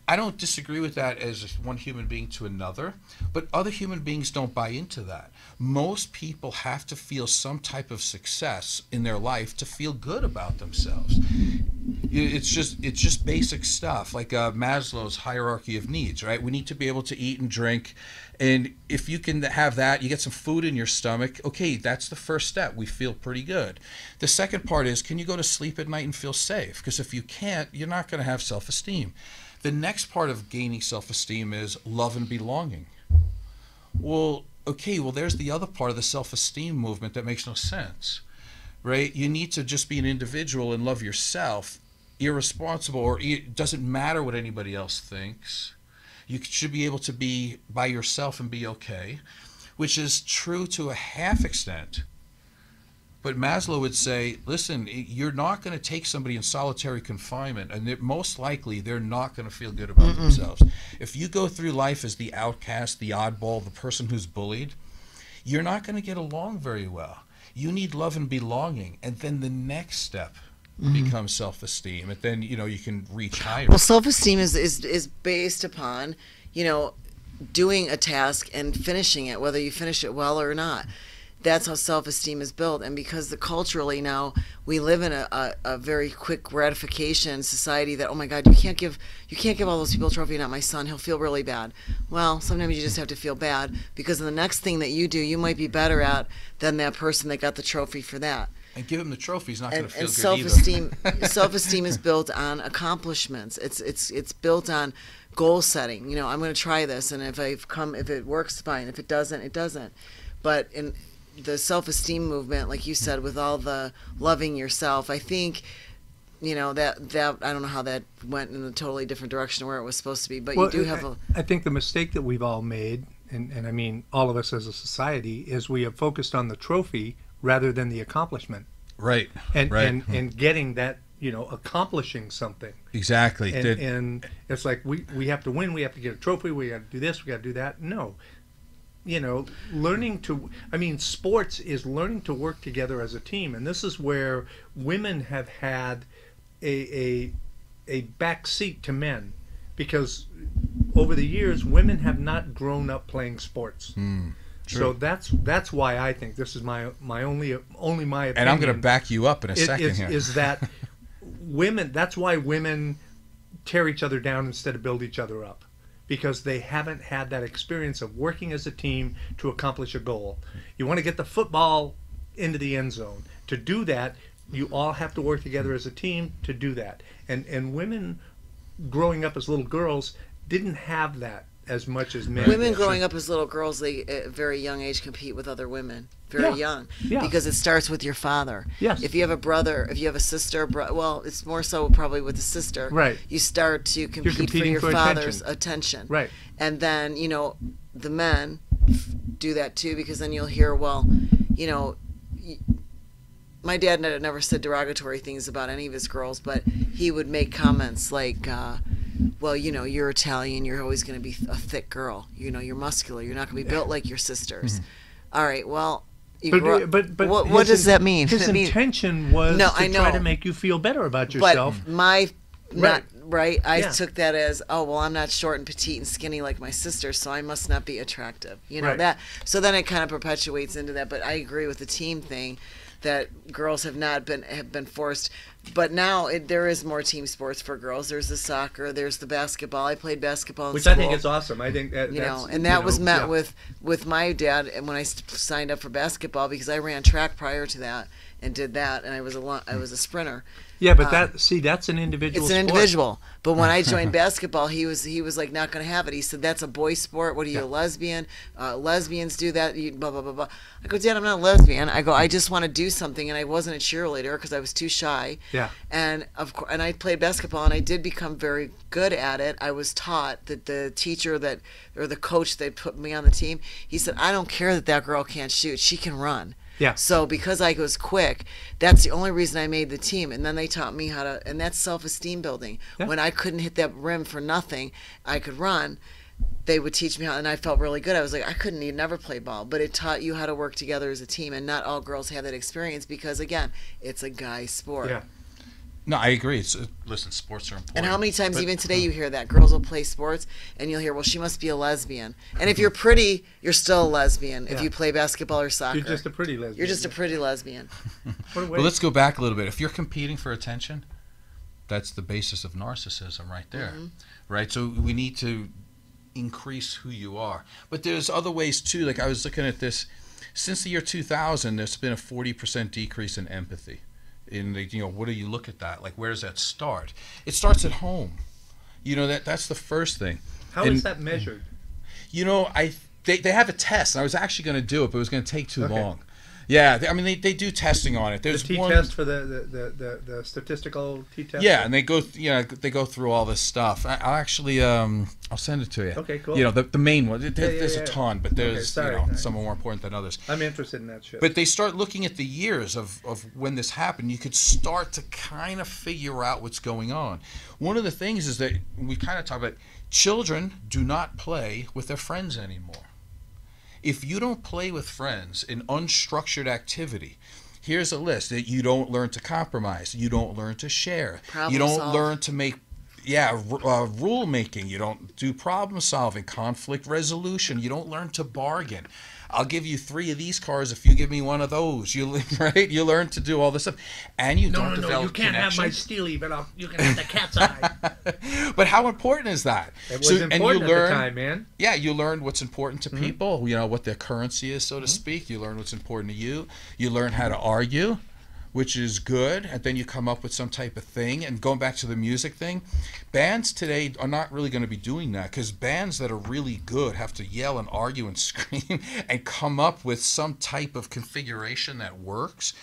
I don't disagree with that as one human being to another, but other human beings don't buy into that. Most people have to feel some type of success in their life to feel good about themselves. It's just basic stuff, like Maslow's hierarchy of needs, right? We need to be able to eat and drink, and if you can have that, you get some food in your stomach, okay, that's the first step. We feel pretty good. The second part is, can you go to sleep at night and feel safe? Because if you can't, you're not going to have self-esteem. The next part of gaining self-esteem is love and belonging. Well, okay, there's the other part of the self-esteem movement that makes no sense, right? You need to just be an individual and love yourself, irresponsible, or it doesn't matter what anybody else thinks. You should be able to be by yourself and be okay, which is true to a half extent. But Maslow would say, listen, you're not going to take somebody in solitary confinement, and most likely they're not going to feel good about themselves. If you go through life as the outcast, the oddball, the person who's bullied, you're not going to get along very well. You need love and belonging, and then the next step becomes self-esteem, and then you can reach higher. Well, self-esteem is based upon, doing a task and finishing it, whether you finish it well or not. That's how self-esteem is built. And because culturally now we live in a very quick gratification society that, oh my God, you can't give all those people a trophy, not my son, he'll feel really bad. Well, sometimes you just have to feel bad because the next thing that you do, you might be better at than that person that got the trophy for that. And give him the trophy, he's not going to feel good self-esteem, either. Self-esteem is built on accomplishments. It's built on goal setting. I'm going to try this, and if it works, fine. If it doesn't, it doesn't. But in the self-esteem movement, like you said, with all the loving yourself, I think, that I don't know how that went in a totally different direction where it was supposed to be, but you do have I think the mistake that we've all made, and I mean all of us as a society, is we have focused on the trophy rather than the accomplishment. Right. And getting that accomplishing something. Exactly. And it's like we have to win, we have to get a trophy, we got to do this, we got to do that. No. Sports is learning to work together as a team, and this is where women have had a back seat to men, because over the years women have not grown up playing sports. So that's why I think, this is my only my opinion. And I'm going to back you up in a second here. Is that that's why women tear each other down instead of build each other up. Because they haven't had that experience of working as a team to accomplish a goal. You want to get the football into the end zone. To do that, you all have to work together as a team to do that. And women growing up as little girls didn't have that as much as men. Women growing up as little girls, they at a very young age compete with other women. Very young. Yeah. Because it starts with your father. Yes. If you have a brother, if you have a sister, well, it's more so probably with a sister. Right. You start to compete for your father's attention. Right. And then, the men do that too, because then you'll hear, my dad never said derogatory things about any of his girls, but he would make comments like, you're Italian, you're always going to be a thick girl. You're muscular, you're not going to be built like your sisters. All right, well, but what does that mean? His intention was to try to make you feel better about yourself. But I took that as, I'm not short and petite and skinny like my sister, so I must not be attractive. That. So then it kind of perpetuates into that. But I agree with the team thing, that girls have been forced. But now there is more team sports for girls. There's the soccer, there's the basketball. I played basketball in school. I think is awesome. I think that that was met with my dad, and when I signed up for basketball, because I ran track prior to that and did that, and I was a sprinter. Yeah, but that's an individual. It's an individual. But when I joined basketball, he was like not going to have it. He said, "That's a boy sport. What are you, a lesbian? Lesbians do that. Blah blah blah blah." I go, "Dad, I'm not a lesbian." I go, "I just want to do something," and I wasn't a cheerleader because I was too shy. Yeah. And and I played basketball, and I did become very good at it. I was taught that the teacher or the coach that put me on the team, he said, "I don't care that girl can't shoot. She can run." Yeah. So because I was quick, that's the only reason I made the team. And then they taught me how to, and that's self-esteem building. Yeah. When I couldn't hit that rim for nothing, I could run. They would teach me how, and I felt really good. I was like, I couldn't even never play ball, but it taught you how to work together as a team. And not all girls have that experience because, again, it's a guy sport. Yeah. No, I agree. Listen, sports are important. And how many times even today you hear that girls will play sports and you'll hear, well, she must be a lesbian. And if you're pretty, you're still a lesbian. If you play basketball or soccer, you're just a pretty lesbian. You're just a pretty lesbian. Well, let's go back a little bit. If you're competing for attention, that's the basis of narcissism right there, right? So we need to increase who you are. But there's other ways too. Like I was looking at this, since the year 2000, there's been a 40% decrease in empathy. What do you look at that? Like, where does that start? It starts at home. That's the first thing. How is that measured? They have a test, and I was actually going to do it, but it was going to take too long. Yeah, they do testing on it. There's the t-test for the statistical t-test. Yeah, and they go through all this stuff. I'll actually I'll send it to you. Okay, cool. The main one. There's a ton, but there's some are more important than others. I'm interested in that shit. But they start looking at the years of when this happened. You could start to kind of figure out what's going on. One of the things is that we kind of talk about children do not play with their friends anymore. If you don't play with friends in unstructured activity, here's a list that you don't learn to compromise, you don't learn to share, you don't learn to make rule making, you don't do problem solving, conflict resolution, you don't learn to bargain. I'll give you 3 of these cars if you give me 1 of those. You learn to do all this stuff, and you don't develop you can't connection. have my Steely, but you can have the cat's eye. But how important is that? It was important at the time, man. Yeah, you learn what's important to people. What their currency is, so to speak. You learn what's important to you. You learn how to argue, which is good, and then you come up with some type of thing. And going back to the music thing, bands today are not really going to be doing that, because bands that are really good have to yell and argue and scream and come up with some type of configuration that works.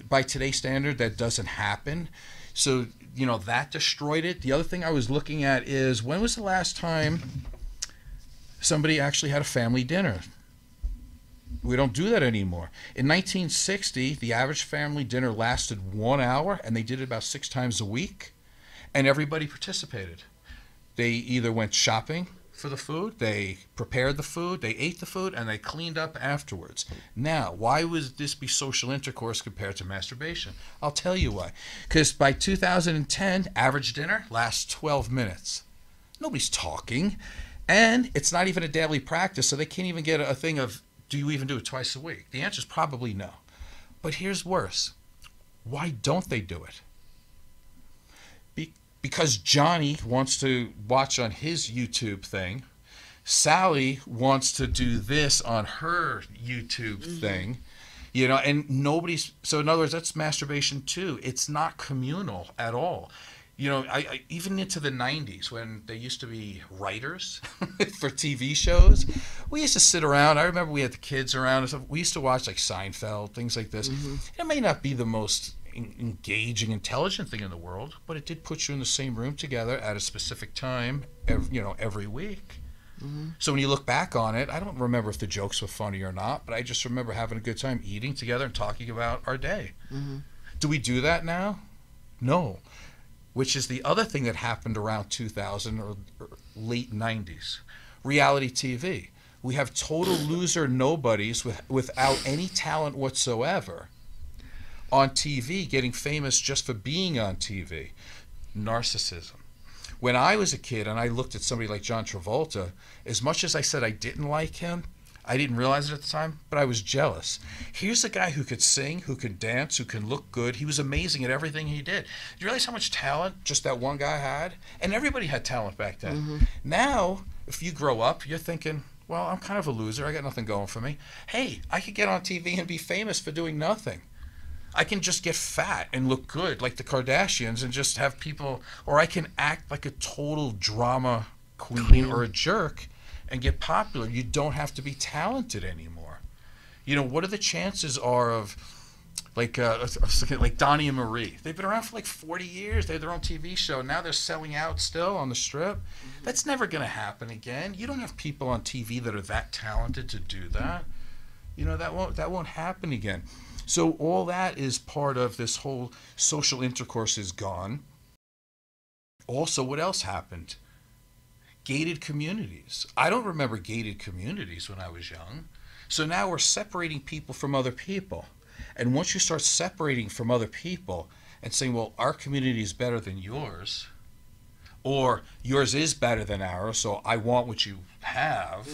By today's standard, that doesn't happen. So, that destroyed it. The other thing I was looking at is, when was the last time somebody actually had a family dinner? We don't do that anymore. In 1960, the average family dinner lasted 1 hour, and they did it about 6 times a week, and everybody participated. They either went shopping for the food, they prepared the food, they ate the food, and they cleaned up afterwards. Now, why would this be social intercourse compared to masturbation? I'll tell you why. Because by 2010, average dinner lasts 12 minutes. Nobody's talking, and it's not even a daily practice, so they can't even get a thing of, do you even do it twice a week? The answer is probably no. But here's worse. Why don't they do it? Because Johnny wants to watch on his YouTube thing. Sally wants to do this on her YouTube thing. You know, and nobody's... So in other words, that's masturbation too. It's not communal at all. You know, I even into the 90s when there used to be writers for TV shows, we used to sit around. I remember we had the kids around and stuff. We used to watch like Seinfeld, things like this. It may not be the most engaging, intelligent thing in the world, but it did put you in the same room together at a specific time, every week. So when you look back on it, I don't remember if the jokes were funny or not, but I just remember having a good time eating together and talking about our day. Do we do that now? No. Which is the other thing that happened around 2000 or late 90s. Reality TV. We have total loser nobodies without any talent whatsoever on TV, getting famous just for being on TV. Narcissism. When I was a kid and I looked at somebody like John Travolta, as much as I said I didn't like him, I didn't realize it at the time, but I was jealous. Here's a guy who could sing, who could dance, who can look good. He was amazing at everything he did. Do you realize how much talent just that one guy had? And everybody had talent back then. Now, if you grow up, you're thinking, well, I'm kind of a loser. I got nothing going for me. Hey, I could get on TV and be famous for doing nothing. I can just get fat and look good like the Kardashians and just have people, or I can act like a total drama queen or a jerk and get popular. You don't have to be talented anymore. You know, what are the chances are of like Donnie and Marie? They've been around for like 40 years. They had their own TV show. Now they're selling out still on the strip. That's never going to happen again. You don't have people on TV that are that talented to do that. You know, that won't happen again. So all that is part of this whole social intercourse is gone. Also, what else happened? Gated communities. I don't remember gated communities when I was young. So now we're separating people from other people. And once you start separating from other people and saying, well, our community is better than yours, or yours is better than ours, so I want what you have,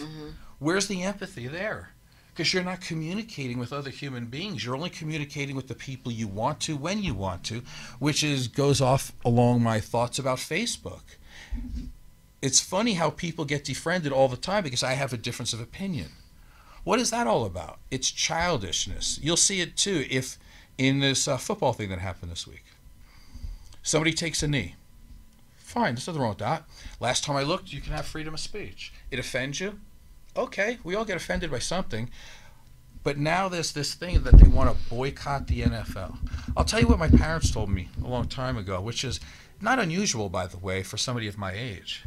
where's the empathy there? Because you're not communicating with other human beings. You're only communicating with the people you want to when you want to, which goes off along my thoughts about Facebook. It's funny how people get defriended all the time because I have a difference of opinion. What is that all about? It's childishness. You'll see it too if in this football thing that happened this week. Somebody takes a knee. Fine, there's nothing wrong with that. Last time I looked, you can have freedom of speech. It offends you? Okay, we all get offended by something. But now there's this thing that they want to boycott the NFL. I'll tell you what my parents told me a long time ago, which is not unusual, by the way, for somebody of my age.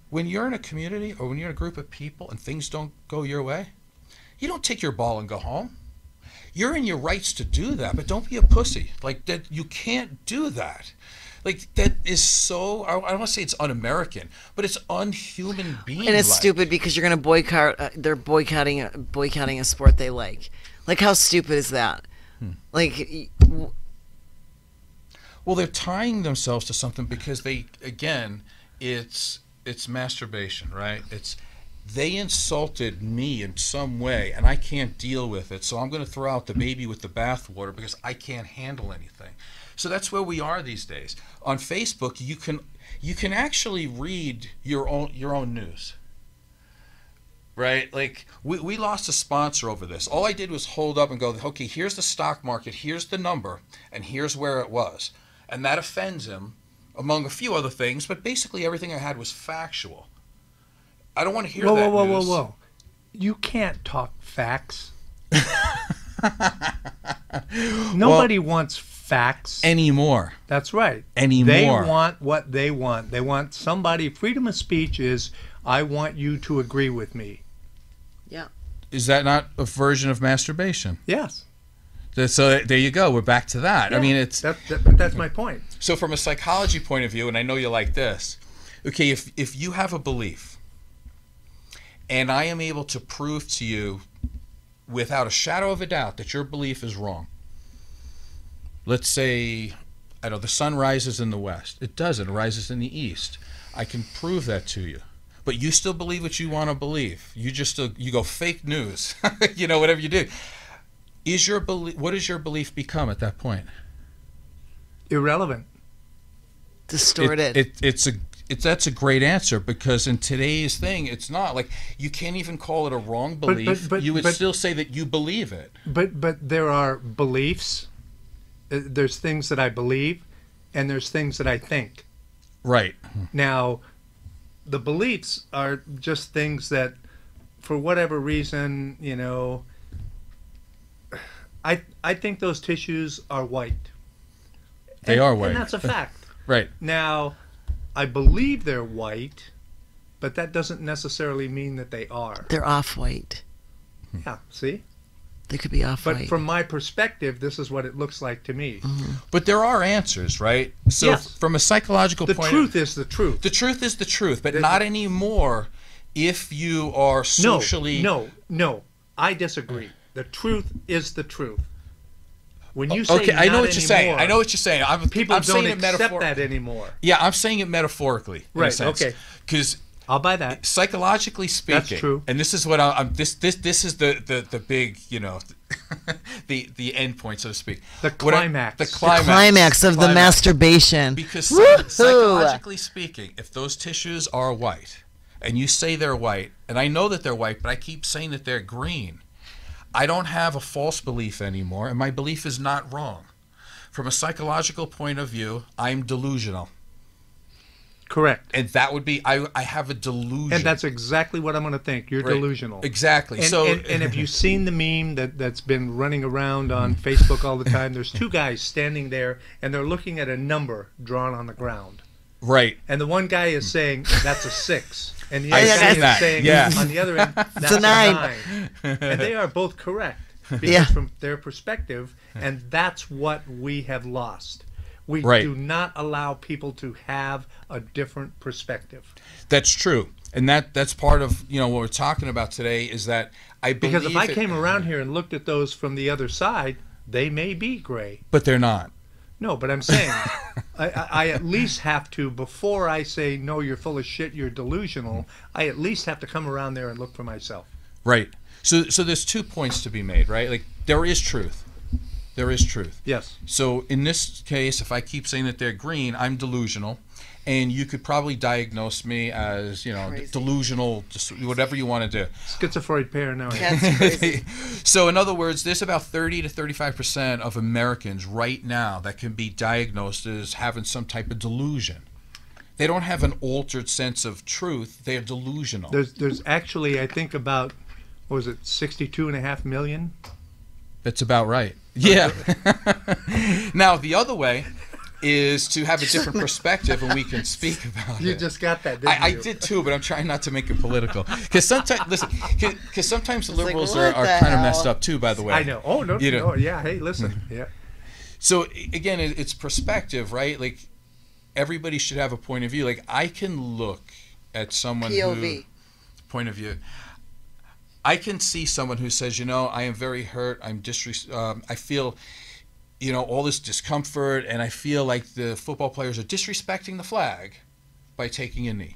When you're in a community or when you're in a group of people and things don't go your way, you don't take your ball and go home. You're in your rights to do that, but don't be a pussy. Like that, you can't do that. Like that is so, I don't want to say it's un-American, but it's unhuman being. And it's stupid because you're going to boycott, they're boycotting a sport they like. Like how stupid is that? Like, well, they're tying themselves to something because they, again, it's masturbation, right? They insulted me in some way and I can't deal with it, so I'm going to throw out the baby with the bathwater because I can't handle anything. So that's where we are these days. On Facebook, you can actually read your own news, right? Like we lost a sponsor over this. All I did was hold up and go, okay, here's the stock market, here's the number, and here's where it was, and that offends him, among a few other things. But basically, everything I had was factual. I don't want to hear that news. Whoa. You can't talk facts. Nobody wants facts anymore. That's right. Anymore. They want what they want. They want somebody. Freedom of speech is, I want you to agree with me. yeah. is that not a version of masturbation? Yes. So there you go. We're back to that. Yeah. I mean, it's that's my point. so from a psychology point of view, and I know you like this. Okay, if you have a belief, and I am able to prove to you, without a shadow of a doubt, that your belief is wrong. Let's say, I know the sun rises in the west. It doesn't. It rises in the east. I can prove that to you. But you still believe what you want to believe. You go fake news. Whatever you do. What does your belief become at that point? Irrelevant. Distorted. That's a great answer, because in today's thing, it's not like you can't even call it a wrong belief. But you would still say that you believe it. But there are beliefs. There's things that I believe, and there's things that I think. Right. Now, the beliefs are just things that, for whatever reason, I think those tissues are white. They are white. And that's a fact. Right. Now, I believe they're white, but that doesn't necessarily mean that they are. They're off-white. Yeah, see? They could be off-white. But from my perspective, this is what it looks like to me. Mm-hmm. But there are answers, right? So yes. From a psychological the point, truth is the truth. The truth is the truth, but not anymore. If you are socially no, I disagree. The truth is the truth. When you say okay, I know not what you're saying. anymore, I know what you're saying. People I'm don't saying it accept that anymore. Yeah, I'm saying it metaphorically. In a Right. sense. Okay. Because I'll buy that. Psychologically speaking, That's true. And this is what this is the big the end point, so to speak. The climax. The climax. The climax of the masturbation. Because Woo-hoo! psychologically speaking, if those tissues are white, and you say they're white, and I know that they're white, but I keep saying that they're green, I don't have a false belief anymore, and my belief is not wrong. From a psychological point of view, I'm delusional. Correct. And that would be, I have a delusion. And that's exactly what I'm going to think. You're delusional. Exactly. And have you seen the meme that's been running around on Facebook all the time? There's two guys standing there, and they're looking at a number drawn on the ground. Right. And the one guy is saying, that's a 6. And the I've other guy seen that. is saying, Yeah. on the other end, that's a 9. And they are both correct. Because from their perspective, and that's what we have lost. We do not allow people to have a different perspective. That's true. And that's part of what we're talking about today, is that I believe because if I came around here and looked at those from the other side, they may be gray. But they're not. No, but I'm saying I at least have to, before I say, no, you're full of shit, you're delusional, I at least have to come around there and look for myself. Right. So there's 2 points to be made, right? Like, there is truth. There is truth. Yes. So in this case, if I keep saying that they're green, I'm delusional. And you could probably diagnose me as, delusional, just whatever you want to do. Schizoid paranoia. That's crazy. So in other words, there's about 30 to 35% of Americans right now that can be diagnosed as having some type of delusion. They don't have an altered sense of truth. They're delusional. There's actually, I think, about, 62.5 million? That's about right. Yeah. Now, the other way is to have a different perspective, and we can speak about it. You just got that, didn't you? I did too, but I'm trying not to make it political. Because sometimes, sometimes the liberals like, are kind of messed up too, by the way. I know. Oh, no, no. Yeah, hey, listen. Yeah. So, again, it's perspective, right? Like, everybody should have a point of view. Like, I can look at someone POV. Point of view. I can see someone who says, I am very hurt. I feel, all this discomfort, and I feel like the football players are disrespecting the flag by taking a knee.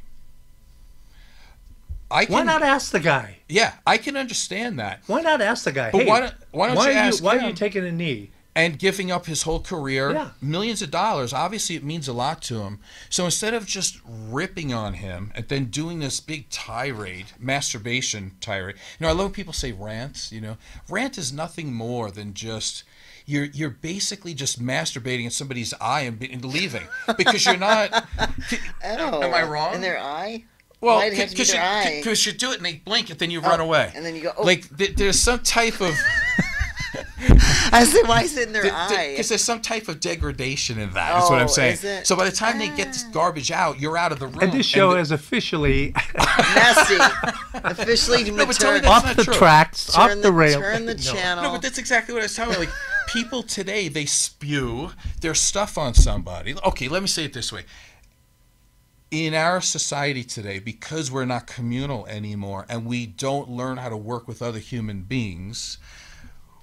Why not ask the guy? Yeah, I can understand that. Why not ask the guy? But hey, why don't you ask why him? are you taking a knee? And giving up his whole career, Yeah. millions of dollars, obviously it means a lot to him. So instead of just ripping on him and then doing this big tirade, masturbation tirade, I love when people say rants, Rant is nothing more than just, you're basically just masturbating in somebody's eye and leaving. Because you're not, am I wrong? In their eye? Well, Why'd it have to be their eye? because you do it and they blink and then you run away. And then you go, oh. Like, there's some type of... I said, why is it in their eye? Because there's some type of degradation in that. Is what I'm saying. Is it? So by the time they get this garbage out, you're out of the room. And this show is officially Messy. Officially No, but tell me that's off not the true. tracks, off the rail. Turn the channel. No, but that's exactly what I was telling you. Like, people today, they spew their stuff on somebody. Okay, let me say it this way. In our society today, because we're not communal anymore and we don't learn how to work with other human beings,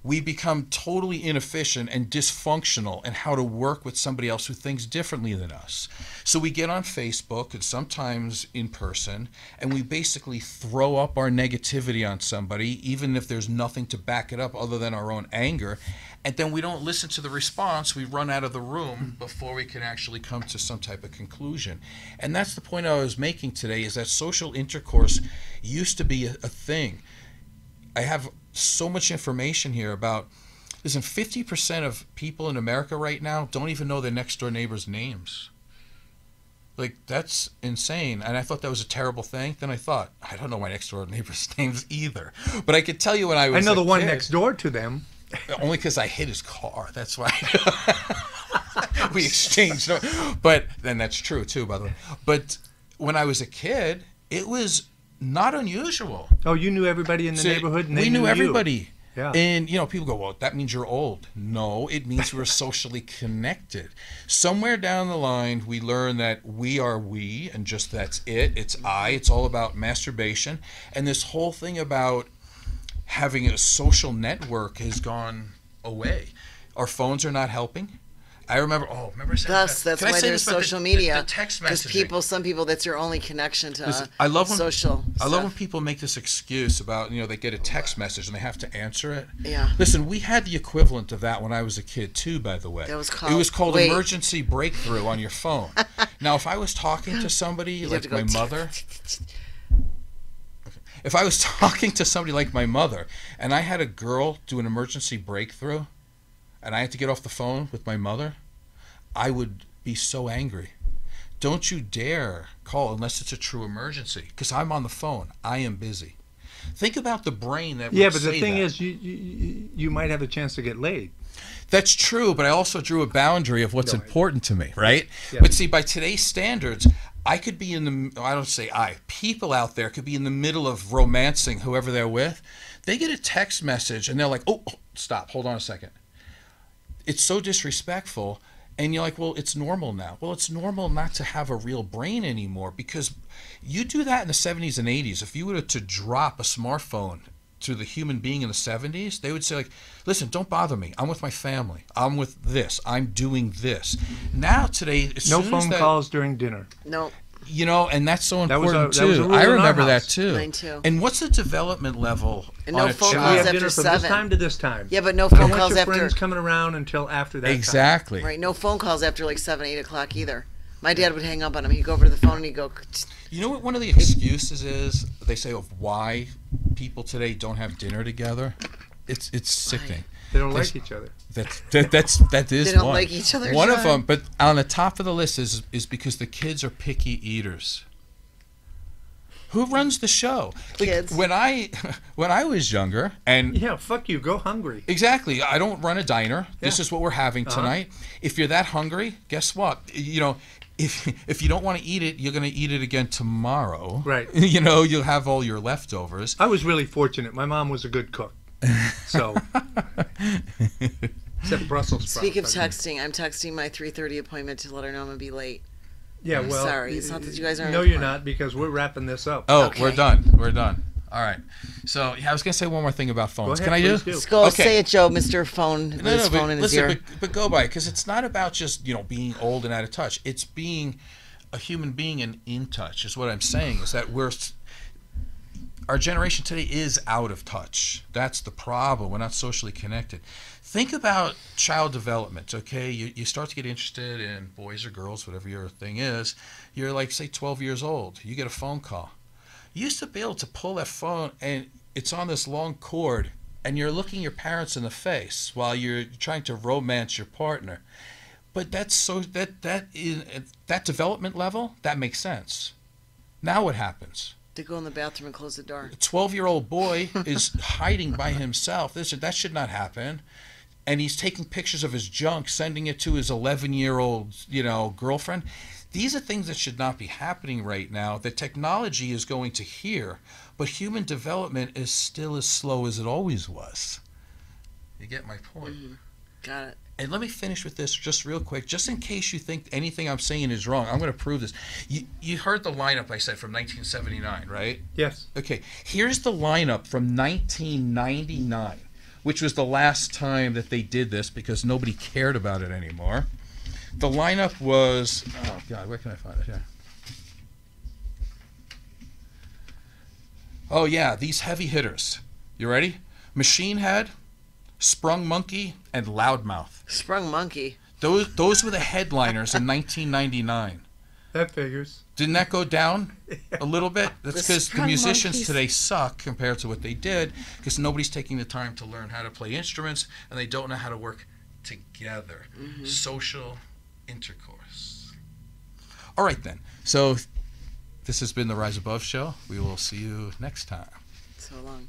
we become totally inefficient and dysfunctional in how to work with somebody else who thinks differently than us. So we get on Facebook and sometimes in person, and we basically throw up our negativity on somebody, even if there's nothing to back it up other than our own anger. And then we don't listen to the response. We run out of the room before we can actually come to some type of conclusion. And that's the point I was making today, is that social intercourse used to be a thing. I have so much information here about, listen, 50% of people in America right now don't even know their next door neighbor's names. Like, that's insane. And I thought that was a terrible thing. Then I thought, I don't know my next door neighbor's names either. But I could tell you when I was I know the one kid, next door to them. only because I hit his car. That's why. We exchanged. But then that's true too, by the way. But when I was a kid, it was not unusual. Oh, you knew everybody in the neighborhood, and they we knew you. everybody. Yeah. And, people go, well, that means you're old. No, it means we're socially connected. Somewhere down the line, we learn that we are we, and just that's it. It's I. It's all about masturbation. And this whole thing about having a social network has gone away. Our phones are not helping. I remember That's why there's social media. The text Because messaging. some people, that's their only connection to Listen, I love when social people make this excuse about, they get a text message and they have to answer it. Yeah. Listen, we had the equivalent of that when I was a kid too, by the way. That was It was called wait. emergency breakthrough on your phone. Now, if I was talking to somebody have like to go my mother, if I was talking to somebody like my mother and I had a girl do an emergency breakthrough and I had to get off the phone with my mother, I would be so angry. Don't you dare call unless it's a true emergency, because I'm on the phone. I am busy. Think about the brain that would Yeah, but say the thing that. is, you might have a chance to get laid. That's true, but I also drew a boundary of what's important to me, right? Yeah. But see, by today's standards, I could be people out there could be in the middle of romancing whoever they're with. They get a text message and they're like, oh, stop, hold on a second. It's so disrespectful. And you're like, well, it's normal now. Well, it's normal not to have a real brain anymore, because you do that in the 70s and 80s. If you were to drop a smartphone to the human being in the 70s, they would say, like, listen, don't bother me. I'm with my family. I'm with this. I'm doing this. Now, today, No phone calls during dinner. No. And that's so important that was a too. rule I in our remember that house. too. Mine too. And what's the development level And on no a phone child? We calls have after dinner from 7. this time to this time. Yeah, but no I phone don't want calls your after. friends coming around until after that time. Exactly. Right, no phone calls after like 7, 8 o'clock either. My dad would hang up on him. He'd go over to the phone and he'd go. You know what one of the excuses is? They say of why people today don't have dinner together. It's sickening. They don't like each other. That is They don't one. like each other. One of them, but on the top of the list is because the kids are picky eaters. Who runs the show? Kids. When I was younger, and Yeah, fuck you. Go hungry. exactly, I don't run a diner. This Yeah. is what we're having tonight. If you're that hungry, guess what? If you don't want to eat it, you're going to eat it again tomorrow. Right. You'll have all your leftovers. I was really fortunate. My mom was a good cook. So, except Brussels sprouts. Speak of texting, I'm texting my 3:30 appointment to let her know I'm gonna be late. Yeah, I'm well, sorry. It's not that you guys aren't No, you're important. not, because we're wrapping this up. Oh, Okay. we're done. We're done. All right. So I was going to say one more thing about phones. Go Can I ahead, do? please Let's go. Okay. Say it, Joe, Mr. Phone. With his phone in his listen, ear. but go by it, because it's not about just being old and out of touch. It's being a human being and in touch. Is what I'm saying. Is that our generation today is out of touch. That's the problem. We're not socially connected. Think about child development, okay? You start to get interested in boys or girls, whatever your thing is. You're like, say, 12 years old. You get a phone call. You used to be able to pull that phone, and it's on this long cord, and you're looking your parents in the face while you're trying to romance your partner. But that development level, that makes sense. Now what happens? To go in the bathroom and close the door. A 12-year-old boy is hiding by himself. That should not happen. and he's taking pictures of his junk, sending it to his 11-year-old, girlfriend. These are things that should not be happening right now. The technology is going to here, but human development is still as slow as it always was. You get my point? Mm-hmm. Got it. And let me finish with this just real quick, just in case you think anything I'm saying is wrong. I'm going to prove this. You heard the lineup I said from 1979, right? Yes. Okay. Here's the lineup from 1999, which was the last time that they did this because nobody cared about it anymore. The lineup was, oh God, where can I find it here? Oh yeah, these heavy hitters. You ready? Machine Head, Sprung Monkey, and Loudmouth. Sprung Monkey. Those were the headliners in 1999. That figures. Didn't that go down a little bit? That's The because the Sprung musicians Monkeys. today suck compared to what they did, because nobody's taking the time to learn how to play instruments, and they don't know how to work together. Mm-hmm. Social intercourse. All right, then. So this has been the Rise Above Show. We will see you next time. So long.